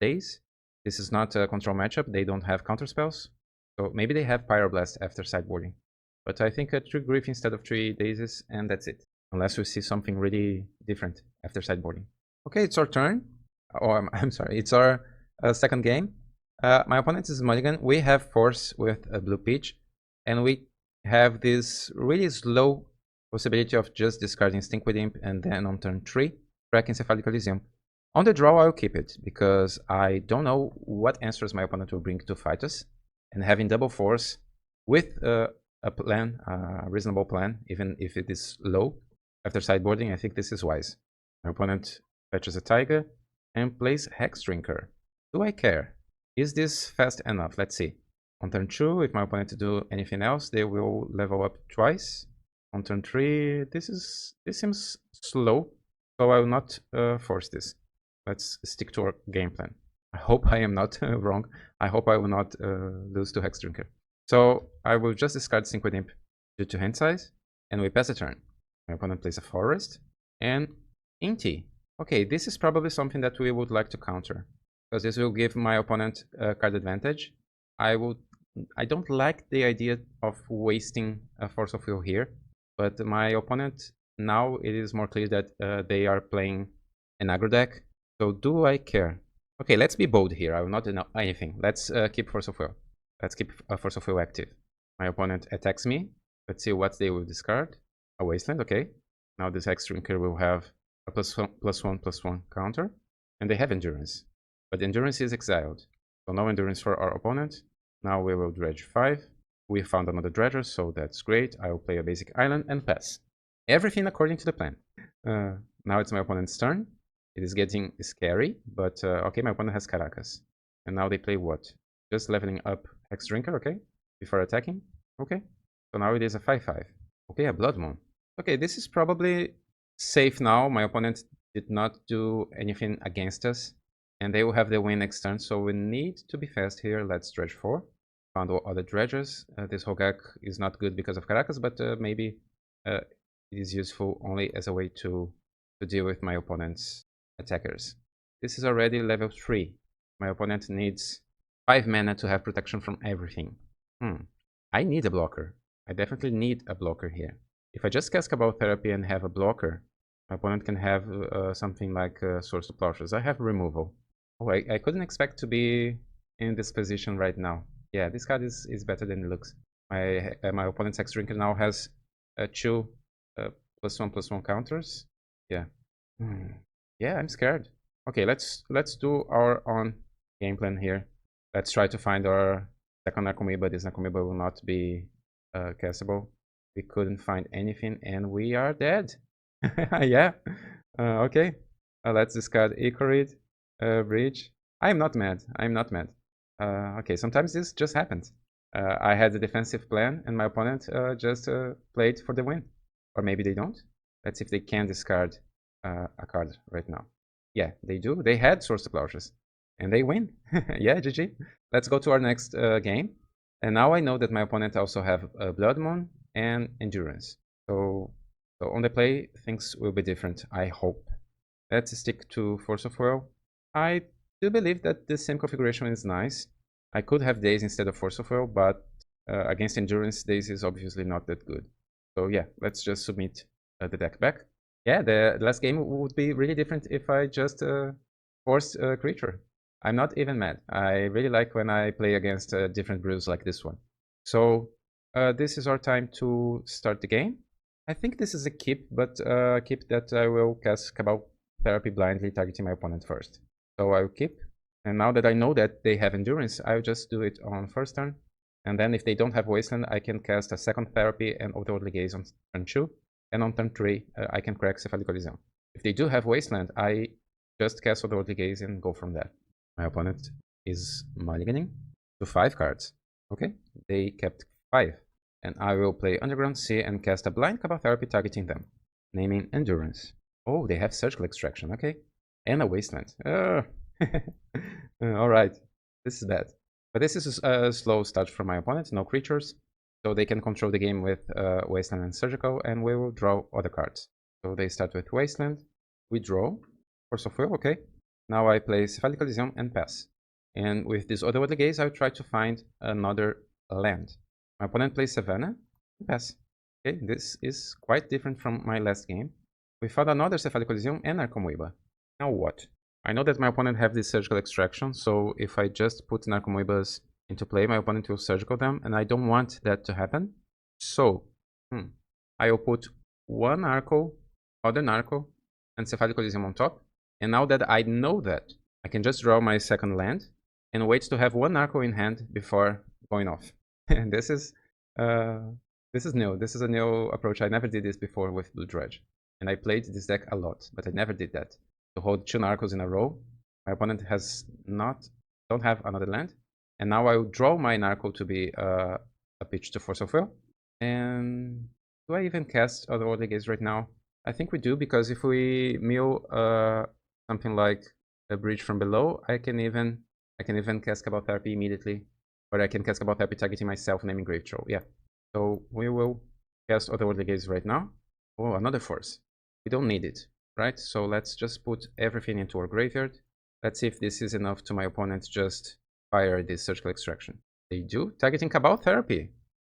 Daze. This is not a control matchup. They don't have counter spells. So maybe they have Pyroblast after sideboarding. But I think 3 Grief instead of 3 Dazes, and that's it. Unless we see something really different after sideboarding. Okay, it's our turn. Oh, I'm sorry. It's our second game. My opponent is Mulligan. We have Force with a Blue Peach. And we have this really slow possibility of just discarding Stinkweed Imp and then on turn 3, track Encephalic Elysium. On the draw, I'll keep it because I don't know what answers my opponent will bring to fight us. And having double Force with a plan, a reasonable plan, even if it is low after sideboarding, I think this is wise. My opponent fetches a Taiga and plays Hex Drinker. Do I care? Is this fast enough? Let's see. On turn 2, if my opponent do anything else, they will level up twice. On turn 3, this seems slow, so I will not force this. Let's stick to our game plan. I hope I am not wrong. I hope I will not lose to Hex Drinker. So I will just discard Stinkweed Imp due to hand size, and we pass the turn. My opponent plays a Forest and Inti. Okay, this is probably something that we would like to counter, because this will give my opponent a card advantage. I don't like the idea of wasting a Force of Will here, but my opponent, now it is more clear that they are playing an aggro deck. So do I care? Okay, let's be bold here. I will not do anything. Let's keep Force of Will. Let's keep Force of Will active. My opponent attacks me. Let's see what they will discard. A Wasteland, okay. Now this Hex Drinker will have a +1/+1 counter. And they have Endurance. But Endurance is exiled. So no Endurance for our opponent. Now we will dredge 5. We found another dredger, so that's great. I will play a basic island and pass. Everything according to the plan. Now it's my opponent's turn. It is getting scary, but okay, my opponent has Caracas. And now they play what? Just leveling up Hex Drinker, okay? Before attacking, okay? So now it is a 5/5. Okay, a Blood Moon. Okay, this is probably safe now. My opponent did not do anything against us. And they will have the win next turn, so we need to be fast here. Let's dredge 4. Found all other dredgers. This Hogak is not good because of Caracas, but maybe it is useful only as a way to deal with my opponent's attackers. This is already level 3. My opponent needs 5 mana to have protection from everything. I need a blocker. I definitely need a blocker here. If I just cast Cabal Therapy and have a blocker, my opponent can have something like Swords to Plowshares. I have removal. Oh, I couldn't expect to be in this position right now. Yeah, this card is better than it looks. My opponent's Hex Drinker now has 2 +1/+1 counters. Yeah. Yeah, I'm scared. Okay, let's do our own game plan here. Let's try to find our second Nakomiba. This Nakomiba will not be castable. We couldn't find anything, and we are dead. Yeah. Okay. Let's discard Ichorid, Bridge. I'm not mad. I'm not mad. Okay, sometimes this just happens. I had a defensive plan and my opponent just played for the win. Or maybe they don't. Let's see if they can discard a card right now. Yeah, they do. They had Source of Closures. And they win. Yeah, GG. Let's go to our next game. And now I know that my opponent also have Blood Moon and Endurance. So on the play, things will be different, I hope. Let's stick to Force of Will. I do believe that this same configuration is nice. I could have Daze instead of Force of Will, but against Endurance, Daze is obviously not that good. So yeah, let's just submit the deck back. Yeah, the last game would be really different if I just forced a creature. I'm not even mad. I really like when I play against different brews like this one. So this is our time to start the game. I think this is a keep, but keep that I will cast Cabal Therapy blindly, targeting my opponent first. So I'll keep, and now that I know that they have Endurance, I'll just do it on first turn. And then if they don't have Wasteland, I can cast a second Therapy and Otherworldly Gaze on turn 2. And on turn 3, I can crack Cephalic Coliseum. If they do have Wasteland, I just cast Otherworldly Gaze and go from there. My opponent is mulliganing to 5 cards. Okay, they kept 5. And I will play Underground Sea and cast a blind Cabal Therapy targeting them, naming Endurance. Oh, they have Surgical Extraction, okay. And a Wasteland. Alright, this is bad. But this is a slow start for my opponent, no creatures. So they can control the game with Wasteland and Surgical, and we will draw other cards. So they start with Wasteland, we draw, Force of Will, okay. Now I play Cephalic Coliseum and pass. And with this Otherworldly Gaze, I'll try to find another land. My opponent plays Savannah, and pass. Okay, this is quite different from my last game. We found another Cephalic Coliseum and Narcomoeba. Now what? I know that my opponent have this Surgical Extraction, so if I just put Narcomoebas into play, my opponent will Surgical them, and I don't want that to happen. So, I will put one Narco, other Narco, and Cephalic Coliseum on top. And now that I know that, I can just draw my second land and wait to have one Narco in hand before going off. And this is new. This is a new approach. I never did this before with Blue Dredge. And I played this deck a lot, but I never did that. To hold 2 Narcos in a row. My opponent don't have another land. And now I will draw my Narco to be a pitch to Force of Will. And do I even cast Otherworldly Gaze right now? I think we do, because if we mill something like a Bridge from Below, I can even cast Cabal Therapy immediately. Or I can cast Cabal Therapy targeting myself, naming Grave Troll. Yeah. So we will cast Otherworldly Gaze right now. Oh, another Force. We don't need it, right? So let's just put everything into our graveyard. Let's see if this is enough to my opponent just fire this Surgical Extraction. They do, targeting Cabal Therapy.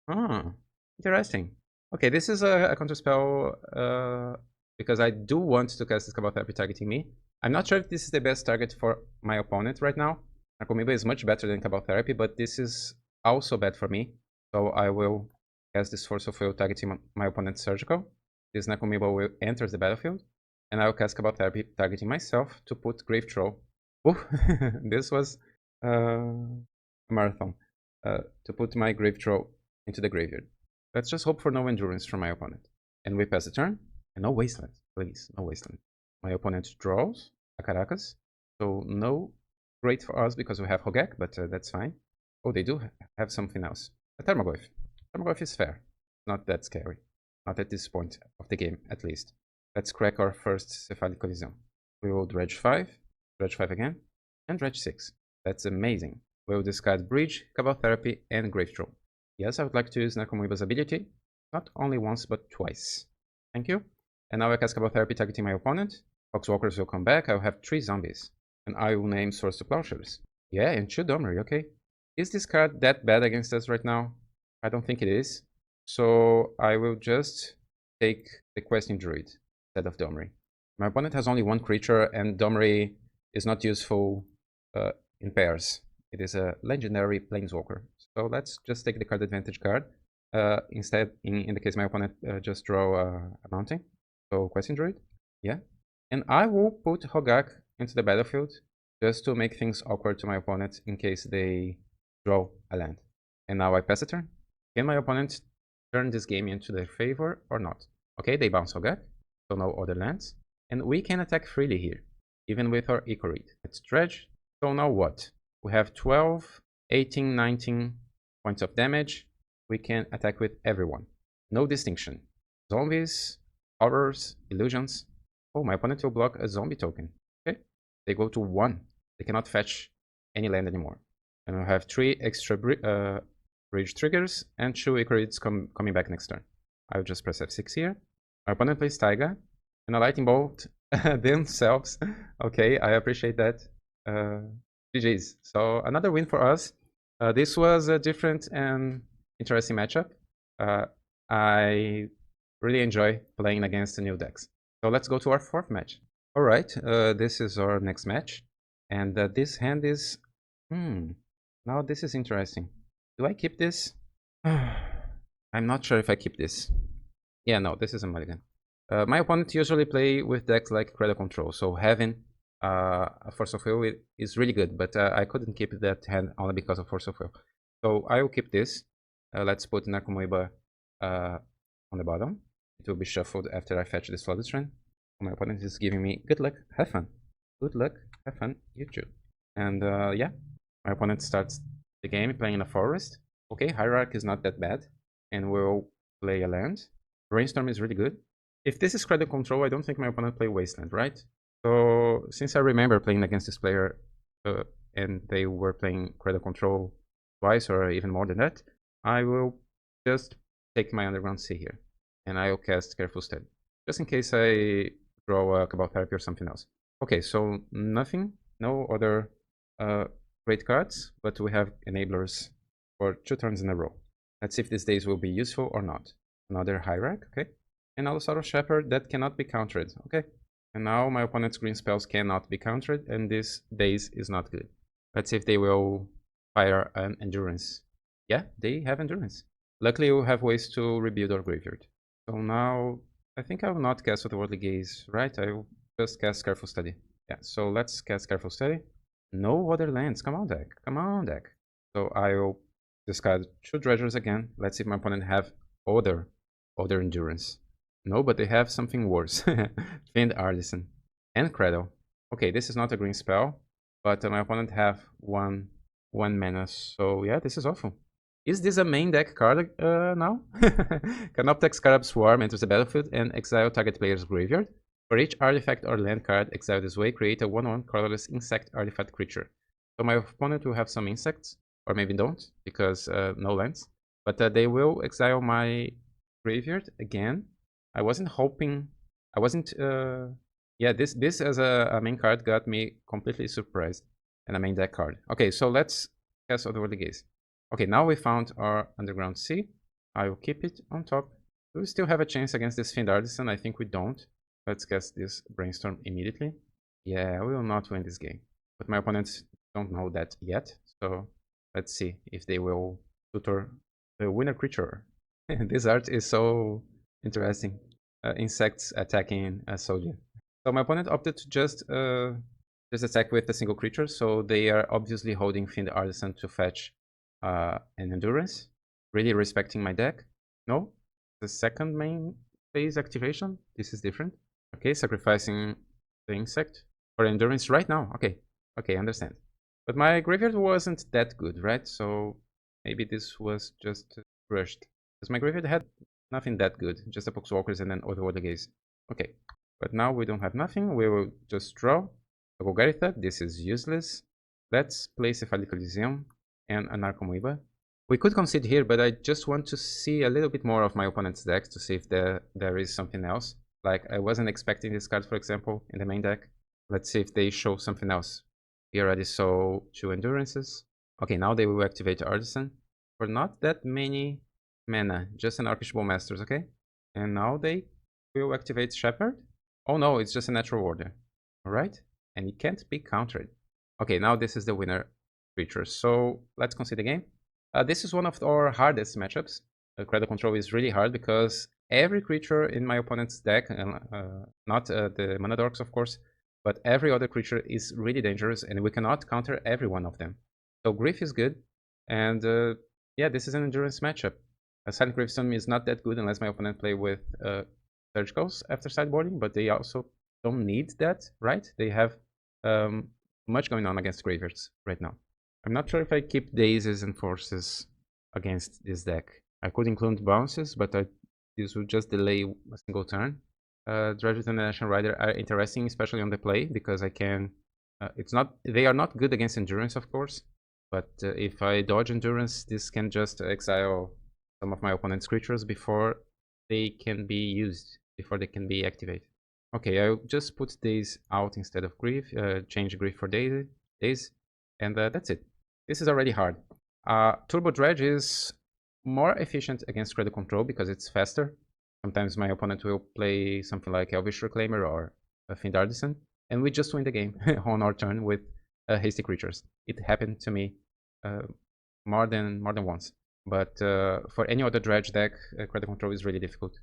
Ah, interesting. Okay, this is a counterspell because I do want to cast this Cabal Therapy targeting me. I'm not sure if this is the best target for my opponent right now. Narcomoeba is much better than Cabal Therapy, but this is also bad for me. So I will cast this Force of Will targeting my opponent's Surgical. This Narcomoeba will enter the battlefield. And I will cast Cabal Therapy targeting myself to put Grave Troll. Oh, this was a marathon. To put my Grave Troll into the graveyard. Let's just hope for no Endurance from my opponent. And we pass the turn. And no Wasteland, please, no Wasteland. My opponent draws a Caracas. So no great for us because we have Hogak, but that's fine. Oh, they do have something else. A Tarmogoyf. Tarmogoyf is fair. Not that scary. Not at this point of the game, at least. Let's crack our first Cephalic Coliseum. We will Dredge 5 again, and Dredge 6. That's amazing. We will discard Bridge, Cabal Therapy, and Grave Troll. Yes, I would like to use Narcomoeba's ability. Not only once, but twice. Thank you. And now I cast Cabal Therapy targeting my opponent. Foxwalkers will come back. I will have 3 zombies. And I will name Source to Plowshares. Yeah, and 2 Domri, okay. Is this card that bad against us right now? I don't think it is. So I will just take the Questing Druid instead of Domri. My opponent has only 1 creature, and Domri is not useful in pairs. It is a legendary Planeswalker. So let's just take the card advantage card. Instead, in the case my opponent just draw a mountain. So Questing Druid, yeah. And I will put Hogak into the battlefield just to make things awkward to my opponent in case they draw a land. And now I pass a turn. Can my opponent turn this game into their favor or not? Okay, they bounce Hogak, so no other lands. And we can attack freely here, even with our Eco Read. Let's Dredge. So now what? We have 12 18, 19 points of damage. We can attack with everyone. No distinction. Zombies, horrors, illusions. Oh, my opponent will block a zombie token. Okay. They go to 1. They cannot fetch any land anymore. And we have 3 extra bridge triggers and 2 Ichorids coming back next turn. I'll just press F6 here. My opponent plays Taiga and a Lightning Bolt themselves. Okay, I appreciate that. GG's. So another win for us. This was a different and interesting matchup. I really enjoy playing against the new decks. So let's go to our 4th match. Alright, this is our next match. And this hand is... now this is interesting. Do I keep this? I'm not sure if I keep this. Yeah, no, this is a mulligan. My opponent usually play with decks like Cradle Control, so having a Force of Will is really good, but I couldn't keep that hand only because of Force of Will. So I will keep this. Let's put Narcomoeba on the bottom. It will be shuffled after I fetch this Floodstone. My opponent is giving me good luck, have fun. Good luck, have fun, you too. And yeah, my opponent starts the game playing in a forest. Okay, Hierarch is not that bad, and we'll play a land. Brainstorm is really good. If this is Cradle Control, I don't think my opponent play Wasteland, right? So since I remember playing against this player and they were playing Cradle Control twice or even more than that, I will just take my Underground Sea here and I will cast Careful Steady, just in case I draw a Cabal Therapy or something else. Okay, so nothing, no other great cards, but we have enablers for 2 turns in a row. Let's see if these days will be useful or not. Another Hierarch, okay. And Allosaurus Shepherd that cannot be countered, okay. And now my opponent's green spells cannot be countered, and this Daze is not good. Let's see if they will fire an Endurance. Yeah, they have Endurance. Luckily, we'll have ways to rebuild our graveyard. So now, I think I will not cast Otherworldly Gaze, right? I will just cast Careful Study. Yeah, so let's cast Careful Study. No other lands. Come on, deck. Come on, deck. So I will discard 2 Dredgers again. Let's see if my opponent have other Endurance. No, but they have something worse. Fiend Artisan and Cradle. Okay, this is not a green spell, but my opponent have one mana. So yeah, this is awful. Is this a main deck card now? Canoptek Scarab Swarm enters the battlefield and exile target player's graveyard. For each artifact or land card exiled this way, create a 1/1 colorless insect artifact creature. So my opponent will have some insects, or maybe don't, because no lands. But they will exile my graveyard again. I wasn't hoping... I wasn't... yeah, this as a main card got me completely surprised. And a main deck card. Okay, so let's cast Otherworldly Gaze. Okay, now we found our Underground Sea. I will keep it on top. Do we still have a chance against this Fiend Artisan? I think we don't. Let's cast this Brainstorm immediately. Yeah, we will not win this game. But my opponents don't know that yet. So let's see if they will tutor the winner creature. This art is so interesting. Insects attacking a soldier. So my opponent opted to just attack with a single creature. So they are obviously holding Fiend Artisan to fetch an Endurance. Really respecting my deck. No, the second main phase activation. This is different. Okay, sacrificing the insect for Endurance right now. Okay, understand. But my graveyard wasn't that good, right? So maybe this was just rushed. Because my graveyard had nothing that good. Just a Poxwalkers and then Otherworldly Gaze. Okay, but now we don't have nothing. We will just draw a Golgari. This is useless. Let's place a Cephalic Elysium and an Narcomoeba. We could concede here, but I just want to see a little bit more of my opponent's deck to see if there is something else. Like, I wasn't expecting this card, for example, in the main deck. Let's see if they show something else. We already saw 2 Endurances. Okay, now they will activate Artisan for not that many mana, just an Archbishop Masters, okay? And now they will activate Shepherd. Oh no, it's just a Natural Order. Alright, and it can't be countered. Okay, now this is the winner creature. So let's concede the game. This is one of our hardest matchups. Cradle Control is really hard because every creature in my opponent's deck, not the Mana Dorks of course, but every other creature is really dangerous and we cannot counter every one of them. So Grief is good, and yeah, this is an Endurance matchup. Silent Gravestone is not that good unless my opponent play with Surgicals after sideboarding, but they also don't need that, right? They have much going on against graveyards right now. I'm not sure if I keep Dazes and Forces against this deck. I could include bounces, but this would just delay a single turn. Dredge and the National Rider are interesting, especially on the play, because I can... they are not good against Endurance, of course, but if I dodge Endurance, this can just exile some of my opponent's creatures before they can be used, before they can be activated. Okay, I'll just put Daze out instead of Grief, change Grief for Daze, and that's it. This is already hard. Turbo Dredge is more efficient against Cradle control because it's faster. Sometimes my opponent will play something like Elvish Reclaimer or a Fiend Artisan, and we just win the game on our turn with hasty creatures. It happened to me more than once. But for any other Dredge deck, Cradle control is really difficult.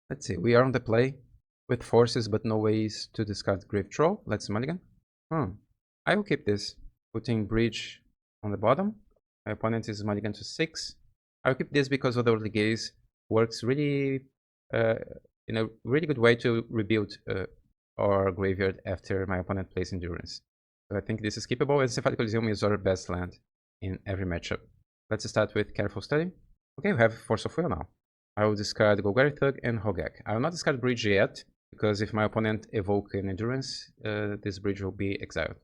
Let's see, we are on the play with forces but no ways to discard Grave Troll. Let's mulligan. I will keep this, putting Bridge on the bottom. My opponent is mulligan to 6. I'll keep this because Otherworldly Gaze works really in a really good way to rebuild our graveyard after my opponent plays Endurance. So I think this is keepable, and Cephalic Coliseum is our best land in every matchup. Let's start with Careful Study. Okay, we have Force of Will now. I will discard Golgari Thug and Hogak. I will not discard Bridge yet, because if my opponent evoke an Endurance, this Bridge will be exiled.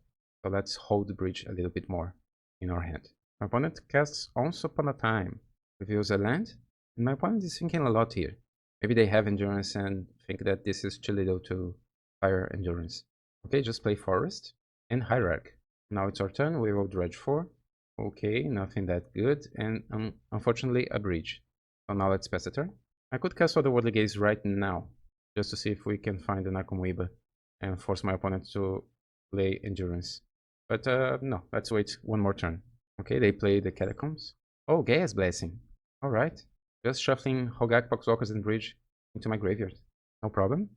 So let's hold the Bridge a little bit more in our hand. My opponent casts Once Upon a Time, reveals a land, and my opponent is thinking a lot here. Maybe they have Endurance and think that this is too little to fire Endurance. Okay, just play Forest and Hierarch. Now it's our turn, we will Dredge 4. Okay, nothing that good, and unfortunately a Bridge. So now let's pass the turn. I could cast Otherworldly Gaze right now, just to see if we can find an Narcomoeba and force my opponent to play Endurance. But no, let's wait one more turn. Okay, they play the Catacombs. Oh, Gaia's Blessing. Alright. Just shuffling Hogak, Poxwalkers, and Bridge into my graveyard. No problem.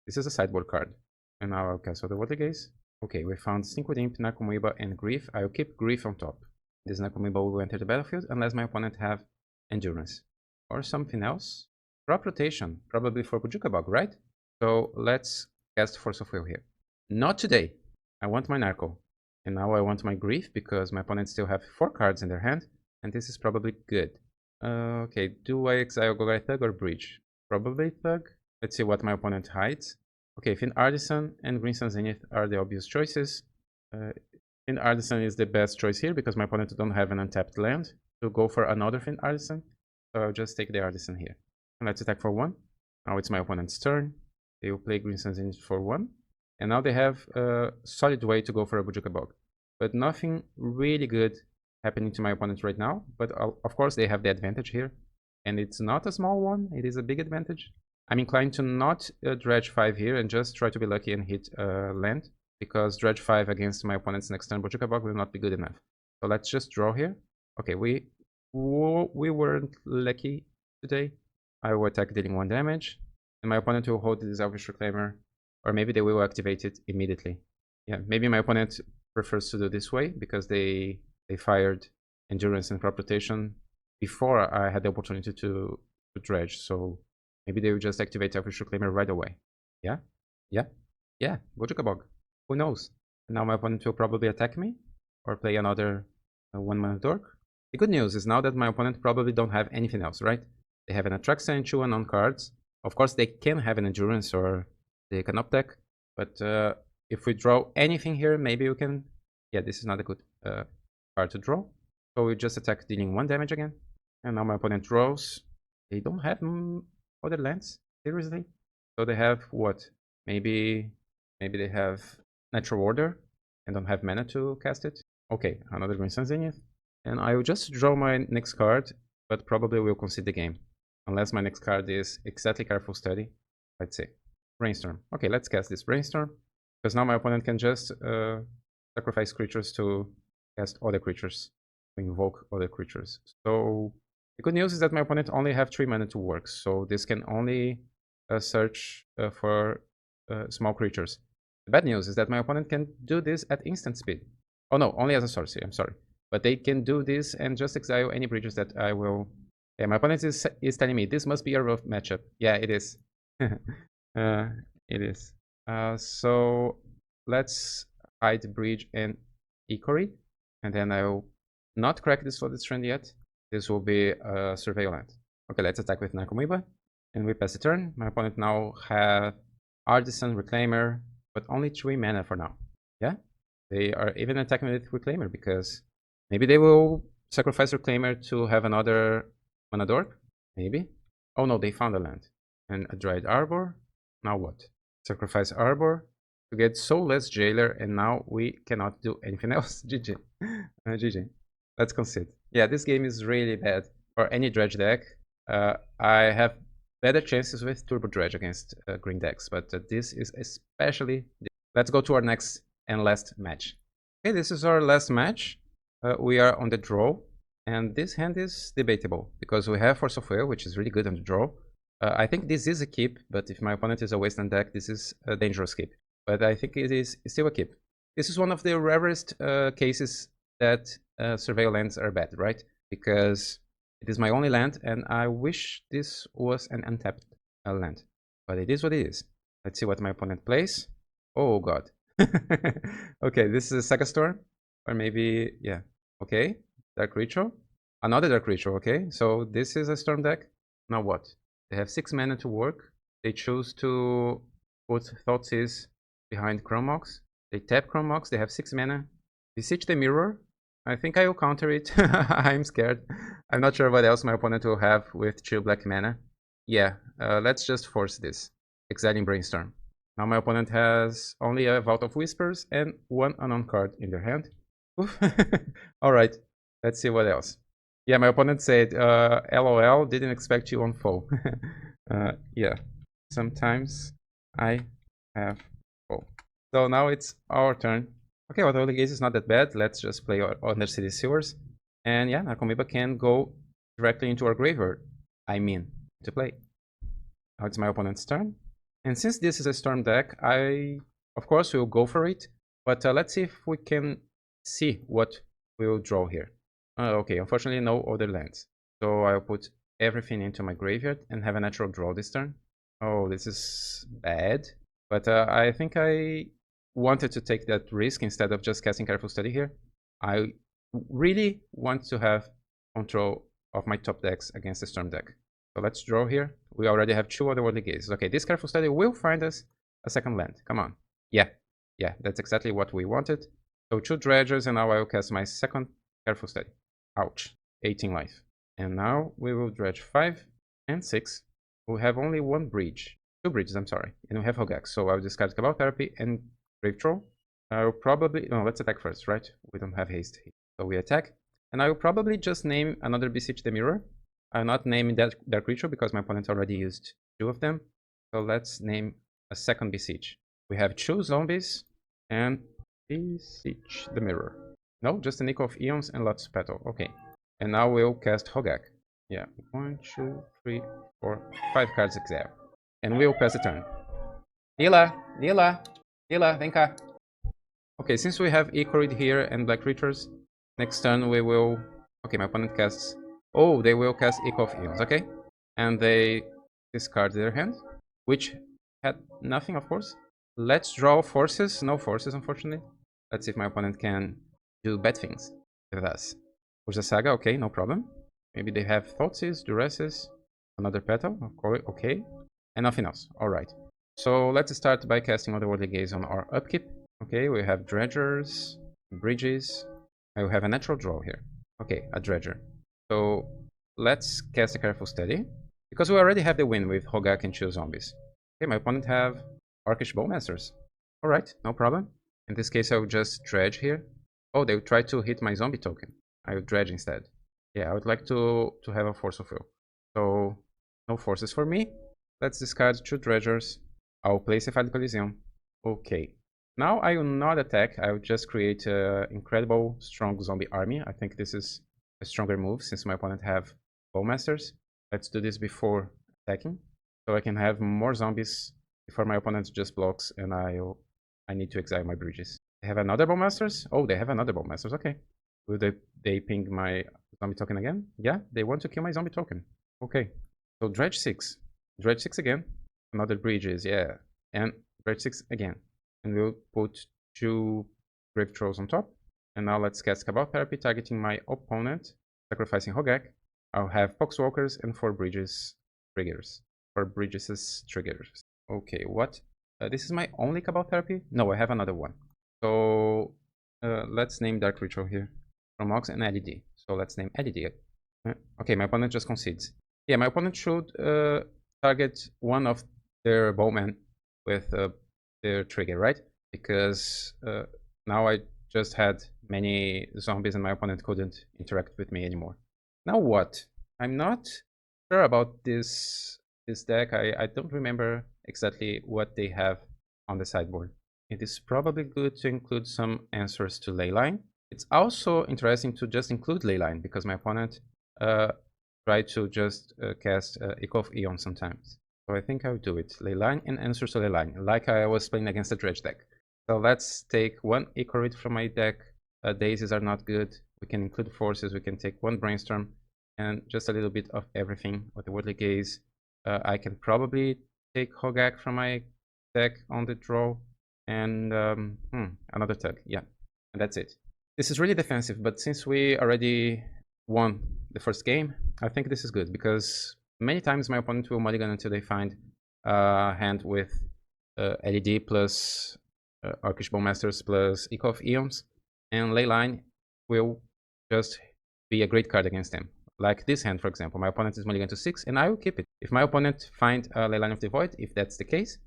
This is a sideboard card. And now I'll cast Otherworldly Gaze. Okay, we found Stinkwood Imp, Narcomoeba, and Grief. I'll keep Grief on top. This Narcomoeba will enter the battlefield unless my opponent have Endurance. Or something else. Crop Rotation, probably for Bujukabog, right? So let's cast Force of Will here. Not today. I want my Narco. And now I want my Grief because my opponents still have 4 cards in their hand. And this is probably good. Okay, do I exile Golgari Thug or Bridge? Probably Thug. Let's see what my opponent hides. Okay, Fiend Artisan and Green Sun Zenith are the obvious choices. Fiend Artisan is the best choice here because my opponent don't have an untapped land to go for another Fiend Artisan. So I'll just take the Artisan here. And let's attack for 1. Now it's my opponent's turn. They will play Green Sun Zenith for 1. And now they have a solid way to go for a Bujukabog. But nothing really good happening to my opponent right now. But of course they have the advantage here. And it's not a small one. It is a big advantage. I'm inclined to not Dredge 5 here and just try to be lucky and hit land. Because Dredge 5 against my opponent's next turn Bujukabog will not be good enough. So let's just draw here. Okay, we weren't lucky today. I will attack dealing 1 damage. And my opponent will hold this Elvish Reclaimer. Or maybe they will activate it immediately. Yeah, maybe my opponent prefers to do this way because they fired Endurance and Crop Rotation before I had the opportunity to Dredge. So maybe they will just activate Elvish Reclaimer right away. Yeah? Yeah? Yeah, Bujukabog. Who knows? And now my opponent will probably attack me or play another 1-mana Dork. The good news is now that my opponent probably don't have anything else, right? They have an Atraxa and 2 unknown cards. Of course, they can have an Endurance or they can updeck. But if we draw anything here, maybe we can... Yeah, this is not a good card to draw. So we just attack dealing 1 damage again. And now my opponent draws. They don't have other lands, seriously? So they have what? Maybe they have Natural Order and don't have mana to cast it. Okay, another Green Sun Zenith. And I will just draw my next card, but probably will concede the game. Unless my next card is exactly Careful Study. Let's see. Brainstorm. Okay, let's cast this Brainstorm. Because now my opponent can just sacrifice creatures to cast other creatures. To invoke other creatures. So the good news is that my opponent only have 3 mana to work. So this can only search for small creatures. The bad news is that my opponent can do this at instant speed. Oh no, only as a sorcery, I'm sorry. But they can do this and just exile any creatures that I will... Yeah, my opponent is telling me this must be a rough matchup. Yeah, it is. It is. So let's hide Bridge and Ikory. And then I'll not crack this flooded strand yet. This will be a surveillance. Okay, let's attack with Nakamura. And we pass the turn. My opponent now have Artisan, Reclaimer, but only 3 mana for now. Yeah? They are even attacking with Reclaimer because maybe they will sacrifice Reclaimer to have another Mana Dork? Maybe. Oh no, they found a land. And a Dried Arbor. Now what? Sacrifice Arbor to get Soulless Jailer, and now we cannot do anything else. GG. GG. Let's concede. Yeah, this game is really bad for any Dredge deck. I have better chances with Turbo Dredge against green decks, but this is especially... Let's go to our next and last match. Okay, this is our last match. We are on the draw, and this hand is debatable because we have Force of Will, which is really good on the draw. I think this is a keep, but if my opponent is a wasteland deck, this is a dangerous keep. But I think it is still a keep. This is one of the rarest cases that Surveil lands are bad, right? Because it is my only land, and I wish this was an untapped land. But it is what it is. Let's see what my opponent plays. Oh god. Okay, this is a Saga Storm. Or maybe, yeah. Okay, Dark Ritual. Another Dark Ritual, okay. So this is a Storm deck. Now what? They have 6 mana to work. They choose to put Thoughtseize behind Chrome Mox. They tap Chrome Mox. They have 6 mana. Beseech the Mirror. I think I will counter it. I'm scared. I'm not sure what else my opponent will have with 2 black mana. Yeah, let's just force this. Exiling Brainstorm. Now my opponent has only a Vault of Whispers and 1 unknown card in their hand. Alright, let's see what else. Yeah, my opponent said, LOL, didn't expect you on foe. Yeah, sometimes I have foe. So now it's our turn. Okay, although the Gaze is not that bad, let's just play Undercity Sewers. And yeah, Nakamura can go directly into our graveyard. I mean, to play. Now it's my opponent's turn. And since this is a Storm deck, I, of course, will go for it. But let's see if we can see what we will draw here. Okay, unfortunately, no other lands. So I'll put everything into my graveyard and have a natural draw this turn. Oh, this is bad. But I think I wanted to take that risk instead of just casting Careful Study here. I really want to have control of my top decks against the Storm deck. So let's draw here. We already have 2 Otherworldly Gazes. Okay, this Careful Study will find us a second land. Come on. Yeah, that's exactly what we wanted. So 2 Dredgers, and now I will cast my second Careful Study. Ouch. 18 life. And now we will dredge 5 and 6. We have only 1 bridge. 2 bridges, I'm sorry. And we have Hogaak. So I'll discard Cabal Therapy and Grave Troll. I'll probably... No, let's attack first, right? We don't have haste. So we attack. And I will probably just name another Beseech the Mirror. I'll not name that Dark Ritual because my opponent already used 2 of them. So let's name a second Beseech. We have 2 zombies and Beseech the Mirror. No, just a Nickel of Eons and Lotus Petal. Okay. And now we'll cast Hogaak. Yeah. 1, 2, 3, 4, 5 cards exile. And we'll pass the turn. Nila, vem cá. Okay, since we have Echoid here and Black Creatures, next turn we will... Okay, my opponent casts... Oh, they will cast Echo of Eons, okay. And they discard their hand, which had nothing, of course. Let's draw forces. No forces, unfortunately. Let's see if my opponent can do bad things with us. Urza Saga, okay, no problem. Maybe they have Thoughtseize, Duresses, another Petal, okay, and nothing else. Alright. So let's start by casting Otherworldly Gaze on our upkeep. Okay, we have Dredgers, Bridges. I will have a natural draw here. Okay, a Dredger. So let's cast a Careful Study, because we already have the win with Hogaak and 2 zombies. Okay, my opponent have Orcish Bowmasters. Alright, no problem. In this case, I will just dredge here. Oh, they will try to hit my zombie token. I will dredge instead. Yeah, I would like to have a Force of Will. So, no forces for me. Let's discard 2 dredgers. I will place a Cephalic Coliseum. Okay. Now I will not attack. I will just create an incredible strong zombie army. I think this is a stronger move since my opponent have Bowmasters. Let's do this before attacking, so I can have more zombies before my opponent just blocks and I need to exile my bridges. They have another Bowmasters? Oh, they have another Bowmasters, okay. Will they ping my zombie token again? Yeah, they want to kill my zombie token. Okay, so dredge 6. Dredge 6 again. Another bridges, yeah. And dredge 6 again. And we'll put 2 Grave Trolls on top. And now let's cast Cabal Therapy, targeting my opponent, sacrificing Hogak. I'll have Poxwalkers and 4 Bridges triggers. 4 Bridges triggers. Okay, what? This is my only Cabal Therapy? No, I have another one. So let's name Dark Ritual here. From Ox and LED. So let's name LED. Okay, my opponent just concedes. Yeah, my opponent should target one of their bowmen with their trigger, right? Because now I just had many zombies and my opponent couldn't interact with me anymore. Now what? I'm not sure about this deck. I don't remember exactly what they have on the sideboard. It is probably good to include some answers to Leyline. It's also interesting to just include Leyline because my opponent tried to just cast Echo of Eon sometimes. So I think I'll do it. Leyline and answers to Leyline, like I was playing against the Dredge deck. So let's take one Echo Read from my deck. Dazes are not good. We can include forces. We can take one Brainstorm and just a little bit of everything with the Worldly Gaze. I can probably take Hogak from my deck on the draw and another tug. Yeah, and that's it. This is really defensive, but since we already won the first game, I think this is good because many times my opponent will mulligan until they find a hand with LED plus Archetype Bowmasters plus Echo of Eons, and Leyline will just be a great card against them. Like this hand, for example, my opponent is mulligan to 6, and I will keep it. If my opponent find Leyline of the Void, if that's the case,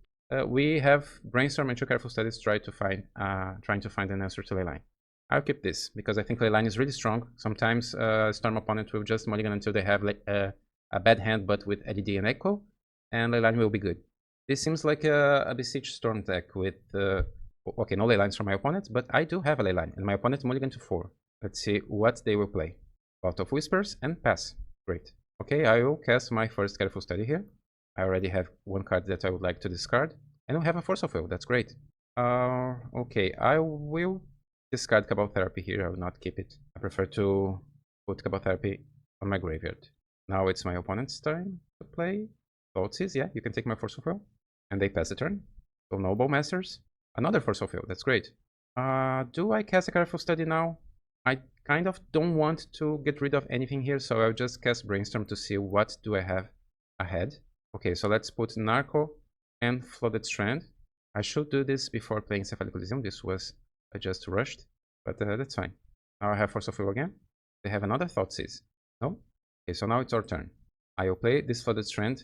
we have Brainstorm and 2 Careful Studies trying to find an answer to Leyline. I'll keep this because I think Leyline is really strong. Sometimes Storm opponent will just mulligan until they have like a bad hand, but with LED and Echo, and Leyline will be good. This seems like a Beseech Storm deck with okay, no Leylines from my opponent, but I do have a Leyline, and my opponent mulligan to 4. Let's see what they will play. Bout of Whispers and pass. Great. Okay, I will cast my first Careful Study here. I already have one card that I would like to discard, and we have a Force of Will. That's great. Okay, I will discard Cabal Therapy here. I will not keep it. I prefer to put Cabal Therapy on my graveyard. Now it's my opponent's turn to play. Thoughtseize, yeah, you can take my Force of Will. And they pass the turn. So no Bowmasters. Another Force of Will, that's great. Do I cast a Careful Study now? I kind of don't want to get rid of anything here, so I'll just cast Brainstorm to see what do I have ahead. Okay, so let's put Narco and Flooded Strand. I should do this before playing Cephalic Elysium. This was I just rushed, but that's fine. Now I have Force of Will again. They have another Thoughtseize. No? Okay, so now it's our turn. I will play this Flooded Strand.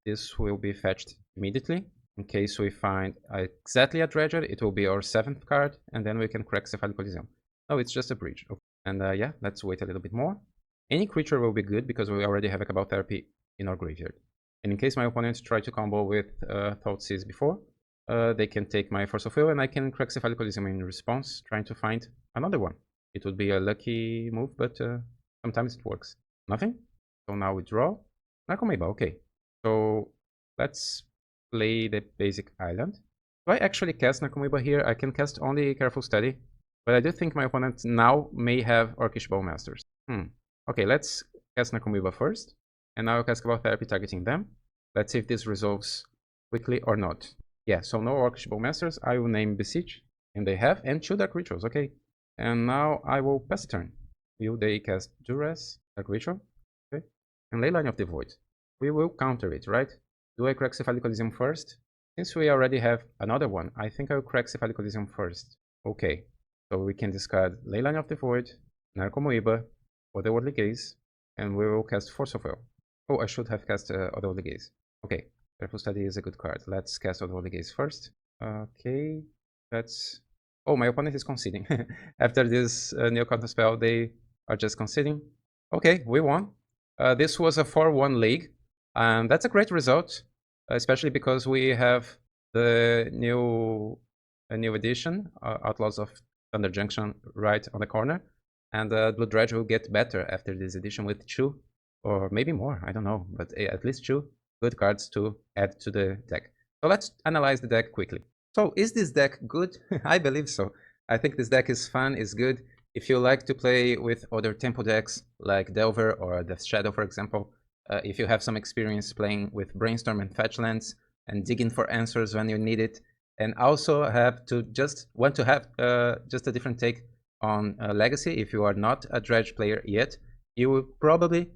This will be fetched immediately. In case we find exactly a Dredger, it will be our 7th card, and then we can crack Cephalic Elysium. No, it's just a bridge. Okay. And yeah, let's wait a little bit more. Any creature will be good because we already have a Cabal Therapy in our graveyard. And in case my opponents try to combo with Thoughtseize before, they can take my Force of Will and I can crack Cephalic Elysium in response, trying to find another one. It would be a lucky move, but sometimes it works. Nothing? So now we draw. Narcomoeba, okay. So let's play the basic island. Do I actually cast Narcomoeba here? I can cast only Careful Study. But I do think my opponent now may have Orcish Bowmasters. Okay, let's cast Narcomoeba first. And now I'll cast Cabal Therapy targeting them. Let's see if this resolves quickly or not. Yeah, so no Orcish Bowmasters. I will name Beseech. And they have. And 2 Dark Rituals. Okay. And now I will pass the turn. Will they cast Duress, Dark Ritual? Okay. And Leyline of the Void. We will counter it, right? Do I crack Cephalic Elysium first? Since we already have another one, I think I will crack Cephalic Elysium first. Okay. So we can discard Leyline of the Void, Narcomoeba, Otherworldly Gaze, and we will cast Force of Will. Oh, I should have cast Otherworldly Gaze. Okay, Careful Study is a good card. Let's cast Otherworldly Gaze first. Okay, that's... Oh, my opponent is conceding. After this new counter spell, they are just conceding. Okay, we won. This was a 4-1 league, and that's a great result, especially because we have the new edition, Outlaws of Thunder Junction, right on the corner, and Blue Dredge will get better after this edition with 2 or maybe more, I don't know, but at least 2 good cards to add to the deck. So let's analyze the deck quickly. So is this deck good? I believe so. I think this deck is fun, is good. If you like to play with other tempo decks like Delver or Death Shadow, for example, if you have some experience playing with Brainstorm and Fetchlands and digging for answers when you need it, and also want to have just a different take on Legacy, if you are not a Dredge player yet, you will probably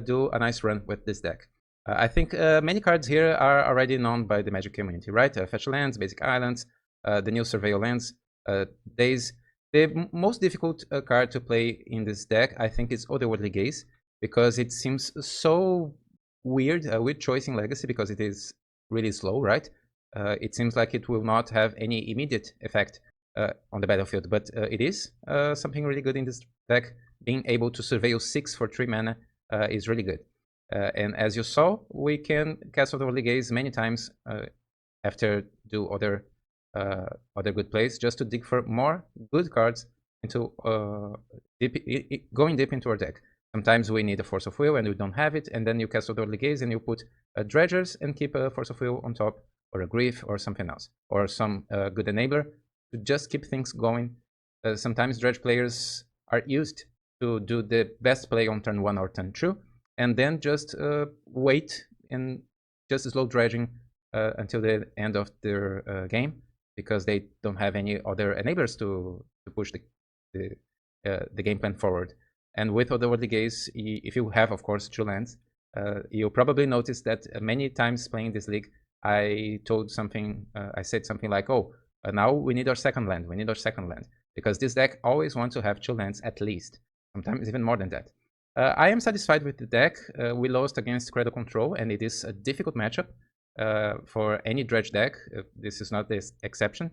do a nice run with this deck. I think many cards here are already known by the Magic community, right? Fetch lands, basic islands, the new Surveil lands, Daze. The most difficult card to play in this deck, I think, is Otherworldly Gaze, because it seems so weird, a weird choice in Legacy, because it is really slow, right? It seems like it will not have any immediate effect on the battlefield, but it is something really good in this deck. Being able to Surveil 6 for 3 mana is really good. And as you saw, we can cast Otherworldly Gaze many times after do other good plays, just to dig for more good cards into going deep into our deck. Sometimes we need a Force of Will and we don't have it, and then you cast Otherworldly Gaze and you put Dredgers and keep a Force of Will on top, or a Grief, or something else, or some good enabler to just keep things going. Sometimes Dredge players are used to do the best play on turn 1 or turn 2, and then just wait and just slow dredging until the end of their game, because they don't have any other enablers to push the game plan forward. And with Otherworldly Gaze, if you have, of course, 2 lands, you'll probably notice that many times playing this league, I said something like, oh, now we need our second land, because this deck always wants to have 2 lands at least, sometimes even more than that. I am satisfied with the deck. We lost against Cradle Control, and it is a difficult matchup for any Dredge deck. This is not the exception.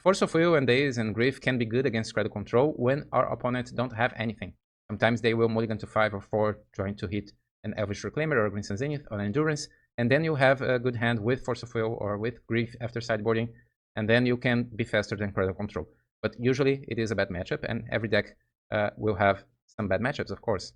Force of Will and Daze and Grief can be good against Cradle Control when our opponents don't have anything. Sometimes they will mulligan to 5 or 4 trying to hit an Elvish Reclaimer or Green Sun Zenith on Endurance, and then you have a good hand with Force of Will or with Grief after sideboarding, and then you can be faster than Cradle Control. But usually it is a bad matchup, and every deck will have some bad matchups, of course.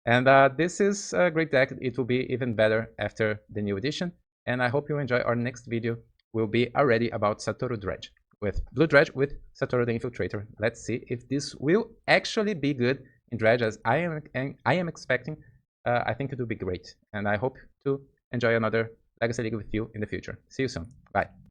And this is a great deck. It will be even better after the new edition, and I hope you enjoy our next video. Will be already about Satoru Dredge, with Blue Dredge with Satoru the Infiltrator. Let's see if this will actually be good in Dredge, as I am expecting. I think it will be great, and I hope to enjoy another Legacy League with you in the future. See you soon. Bye.